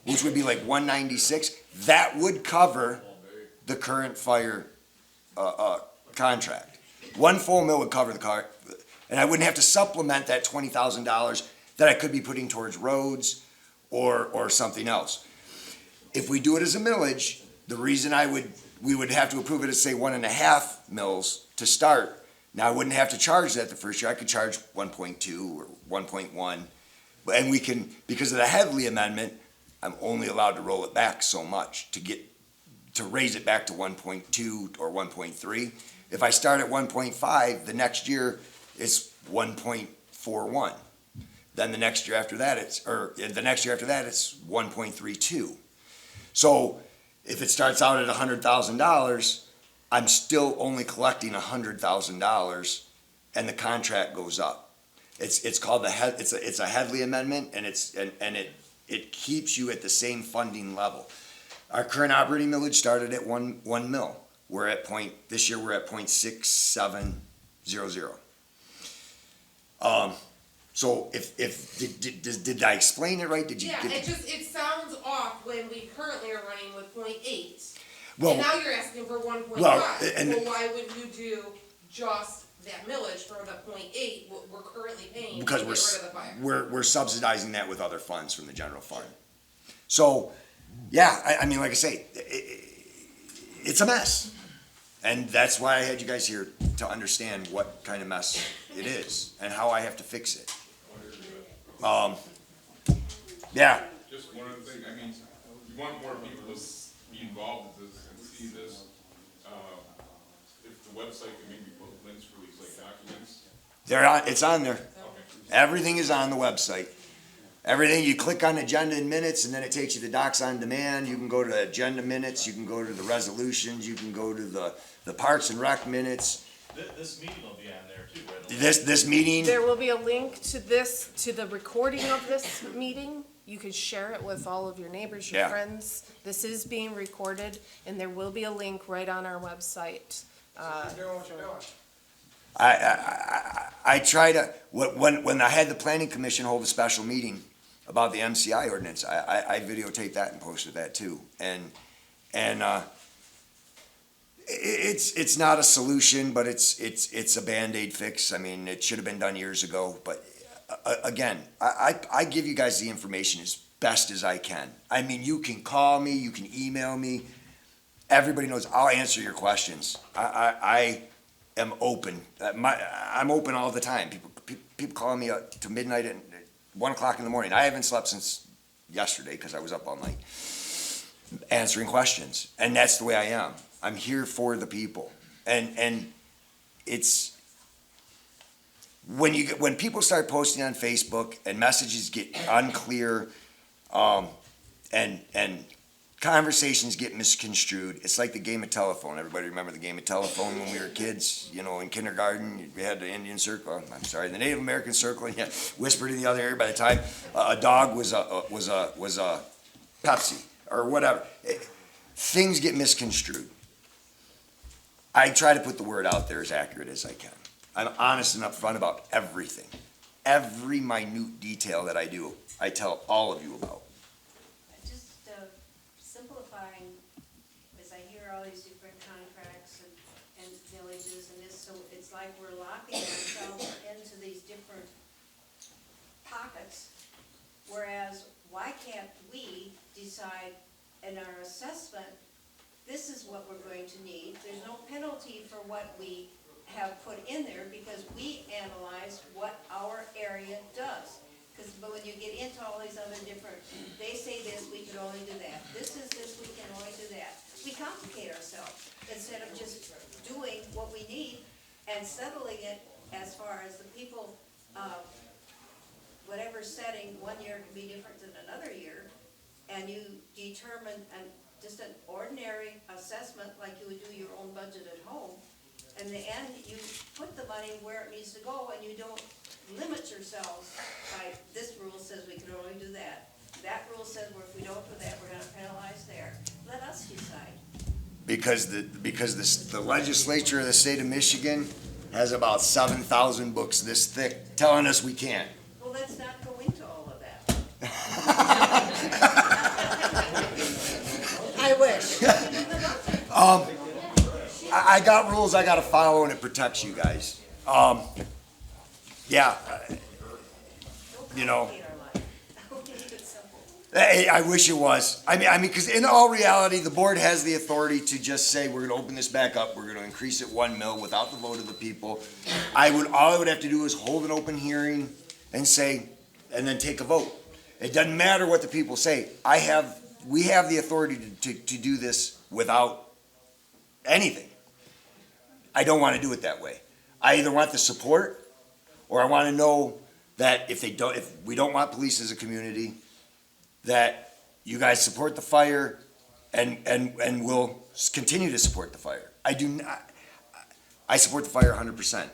which would be like 196, that would cover the current fire contract. 1 full mil would cover the car, and I wouldn't have to supplement that $20,000 that I could be putting towards roads or something else. If we do it as a millage, the reason we would have to approve it as say 1.5 mils to start. Now I wouldn't have to charge that the first year. I could charge 1.2 or 1.1, and we can, because of the Headley amendment, I'm only allowed to roll it back so much to raise it back to 1.2 or 1.3. If I start at 1.5, the next year it's 1.41. Then the next year after that it's 1.32. So if it starts out at $100,000, I'm still only collecting $100,000, and the contract goes up. It's called it's a Headley amendment, and it keeps you at the same funding level. Our current operating millage started at 1 mil. This year we're at 0.6700. So did I explain it right? Did you? Yeah, did- it sounds off when we currently are running with 0.8. Well- And now you're asking for 1.5. Well, and- Well, why would you do just that millage for the 0.8, what we're currently paying to Because get rid of the fire? we're subsidizing that with other funds from the general fund. So, yeah, I mean, like I say, it's a mess. And that's why I had you guys here, to understand what kind of mess it is and how I have to fix it. Yeah, Just one other thing, I mean, we want more people to be involved with this and see this. If the website can maybe put links for these like documents. it's on there. Everything is on the website. Everything, you click on agenda and minutes, and then it takes you to docs on demand. You can go to the agenda minutes, you can go to the resolutions, you can go to the Parks and Rec minutes. This meeting will be on there too, right? This meeting, There will be a link to this, to the recording of this meeting. You can share it with all of your neighbors, your Yeah. friends. This is being recorded, and there will be a link right on our website. I try to, when I had the planning commission hold a special meeting about the MCI ordinance, I videotaped that and posted that too. And it's not a solution, but it's a Band-Aid fix. I mean, it should have been done years ago, but again, I give you guys the information as best as I can. I mean, you can call me, you can email me. Everybody knows I'll answer your questions. I am open. I'm open all the time. People call me to midnight at 1 o'clock in the morning. I haven't slept since yesterday because I was up all night answering questions. And that's the way I am. I'm here for the people. And it's, when people start posting on Facebook and messages get unclear, and conversations get misconstrued, it's like the game of telephone. Everybody remember the game of telephone when we were kids, in kindergarten? We had the Indian circle, the Native American circle, and you whispered in the other ear by the time a dog was a Pepsi or whatever. Things get misconstrued. I try to put the word out there as accurate as I can. I'm honest and upfront about everything. Every minute detail that I do, I tell all of you about. Just simplifying, as I hear all these different contracts and villages and this, so it's like we're locking ourselves into these different pockets. Whereas, why can't we decide in our assessment, this is what we're going to need. There's no penalty for what we have put in there because we analyzed what our area does. But when you get into all these other different, they say this, we can only do that. This is this, we can only do that. We complicate ourselves instead of just doing what we need and settling it as far as the people, whatever setting, 1 year can be different than another year. And you determine just an ordinary assessment like you would do your own budget at home. In the end, you put the money where it needs to go and you don't limit yourselves by, this rule says we can only do that. That rule says, well, if we don't do that, we're gonna penalize there. Let us decide. Because the legislature of the state of Michigan has about 7,000 books this thick telling us we can't. Well, let's not go into all of that. I wish. I got rules I gotta follow and it protects you guys. Yeah, I wish it was. I mean, because in all reality, the board has the authority to just say, we're gonna open this back up, we're gonna increase it 1 mil without the vote of the people. All I would have to do is hold an open hearing and say, and then take a vote. It doesn't matter what the people say. We have the authority to do this without anything. I don't want to do it that way. I either want the support, or I want to know that if we don't want police as a community, that you guys support the fire and will continue to support the fire. I support the fire 100%.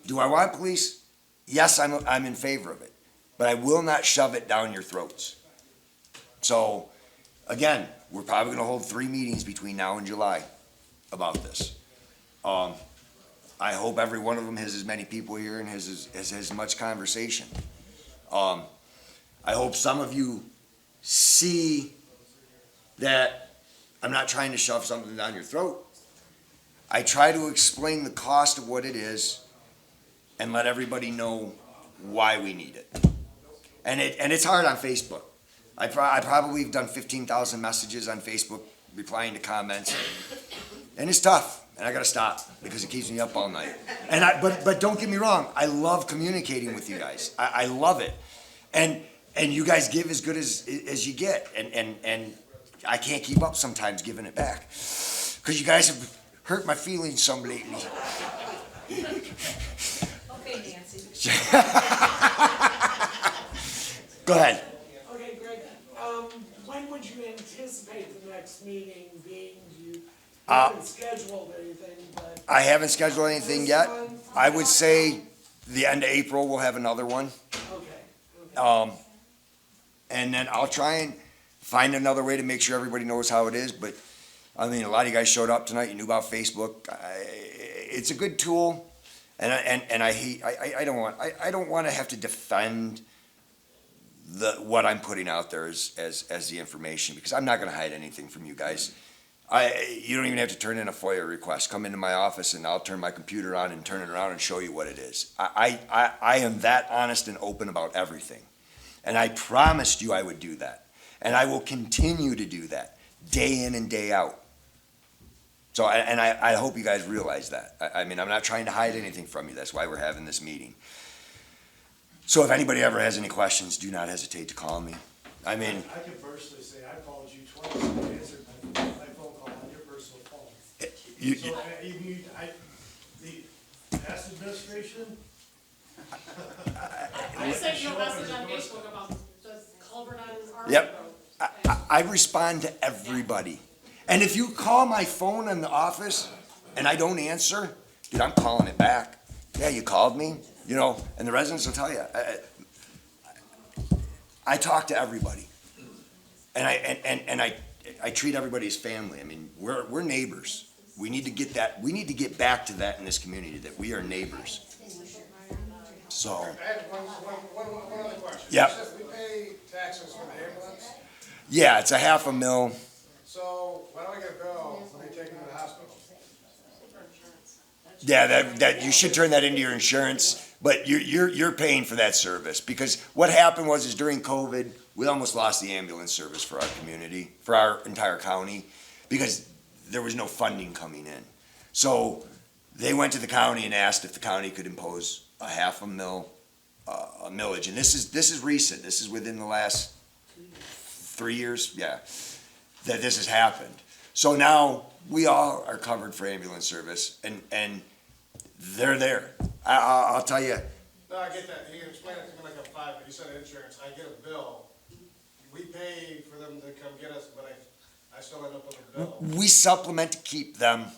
Do I want police? Yes, I'm in favor of it, but I will not shove it down your throats. So, again, we're probably gonna hold 3 meetings between now and July about this. I hope every one of them has as many people here and has as much conversation. I hope some of you see that I'm not trying to shove something down your throat. I try to explain the cost of what it is and let everybody know why we need it. And it's hard on Facebook. I probably have done 15,000 messages on Facebook replying to comments, and it's tough, and I gotta stop because it keeps me up all night. But don't get me wrong, I love communicating with you guys. I love it, and you guys give as good as you get, and I can't keep up sometimes giving it back because you guys have hurt my feelings some lately. Okay, Nancy. Go ahead. Okay, Greg, when would you anticipate the next meeting being? You haven't scheduled anything, but. I haven't scheduled anything yet. I would say the end of April we'll have another one. Okay. And then I'll try and find another way to make sure everybody knows how it is, but I mean, a lot of you guys showed up tonight, you knew about Facebook. It's a good tool, and I don't want to have to defend what I'm putting out there as the information, because I'm not gonna hide anything from you guys. You don't even have to turn in a FOIA request. Come into my office and I'll turn my computer on and turn it around and show you what it is. I am that honest and open about everything. And I promised you I would do that. And I will continue to do that, day in and day out. So, I hope you guys realize that. I mean, I'm not trying to hide anything from you. That's why we're having this meeting. So if anybody ever has any questions, do not hesitate to call me. I mean, I can personally say I called you twice and you answered my phone call on your personal phone. The past administration. I sent you a message on Facebook about the culvert on our road. yep, I respond to everybody. And if you call my phone in the office and I don't answer, dude, I'm calling it back. Yeah, you called me, you know, and the residents will tell you. I talk to everybody. And I treat everybody as family. I mean, we're neighbors. We need to get that, we need to get back to that in this community, that we are neighbors. So. I have one other question. Yep. It says we pay taxes for the ambulance, Yeah, it's $500,000. so why do I get a bill when they take me to the hospital? Yeah, that you should turn that into your insurance, but you're paying for that service, because what happened was during COVID, we almost lost the ambulance service for our community, for our entire county, because there was no funding coming in. So they went to the county and asked if the county could impose a $500,000 a millage, and this is recent. This is within the last 3 years, yeah, that this has happened. So now we all are covered for ambulance service, and they're there. I'll tell you. No, I get that. You can explain it to me like a five, but you said insurance. I get a bill. We pay for them to come get us, but I still end up with a bill. We supplement to keep them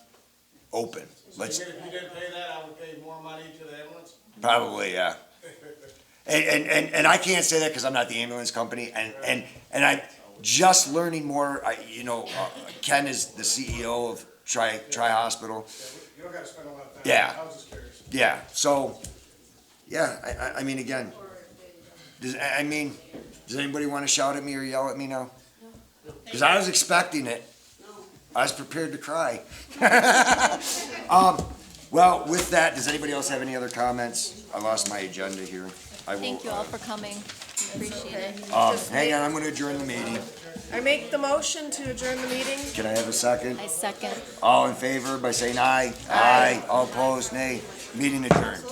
open. So if you didn't pay that, I would pay more money to the ambulance? Probably, yeah. And I can't say that because I'm not the ambulance company, and I'm just learning more. Ken is the CEO of Tri Hospital. You don't gotta spend a lot of time. Yeah. I was just curious. Yeah, so, yeah, I mean, again, does anybody want to shout at me or yell at me now? Because I was expecting it. I was prepared to cry. Well, with that, does anybody else have any other comments? I lost my agenda here. Thank you all for coming. Appreciate it. Hang on, I'm going to adjourn the meeting. I make the motion to adjourn the meeting. Can I have a second? I second. All in favor by saying aye? Aye. All opposed, nay. Meeting adjourned.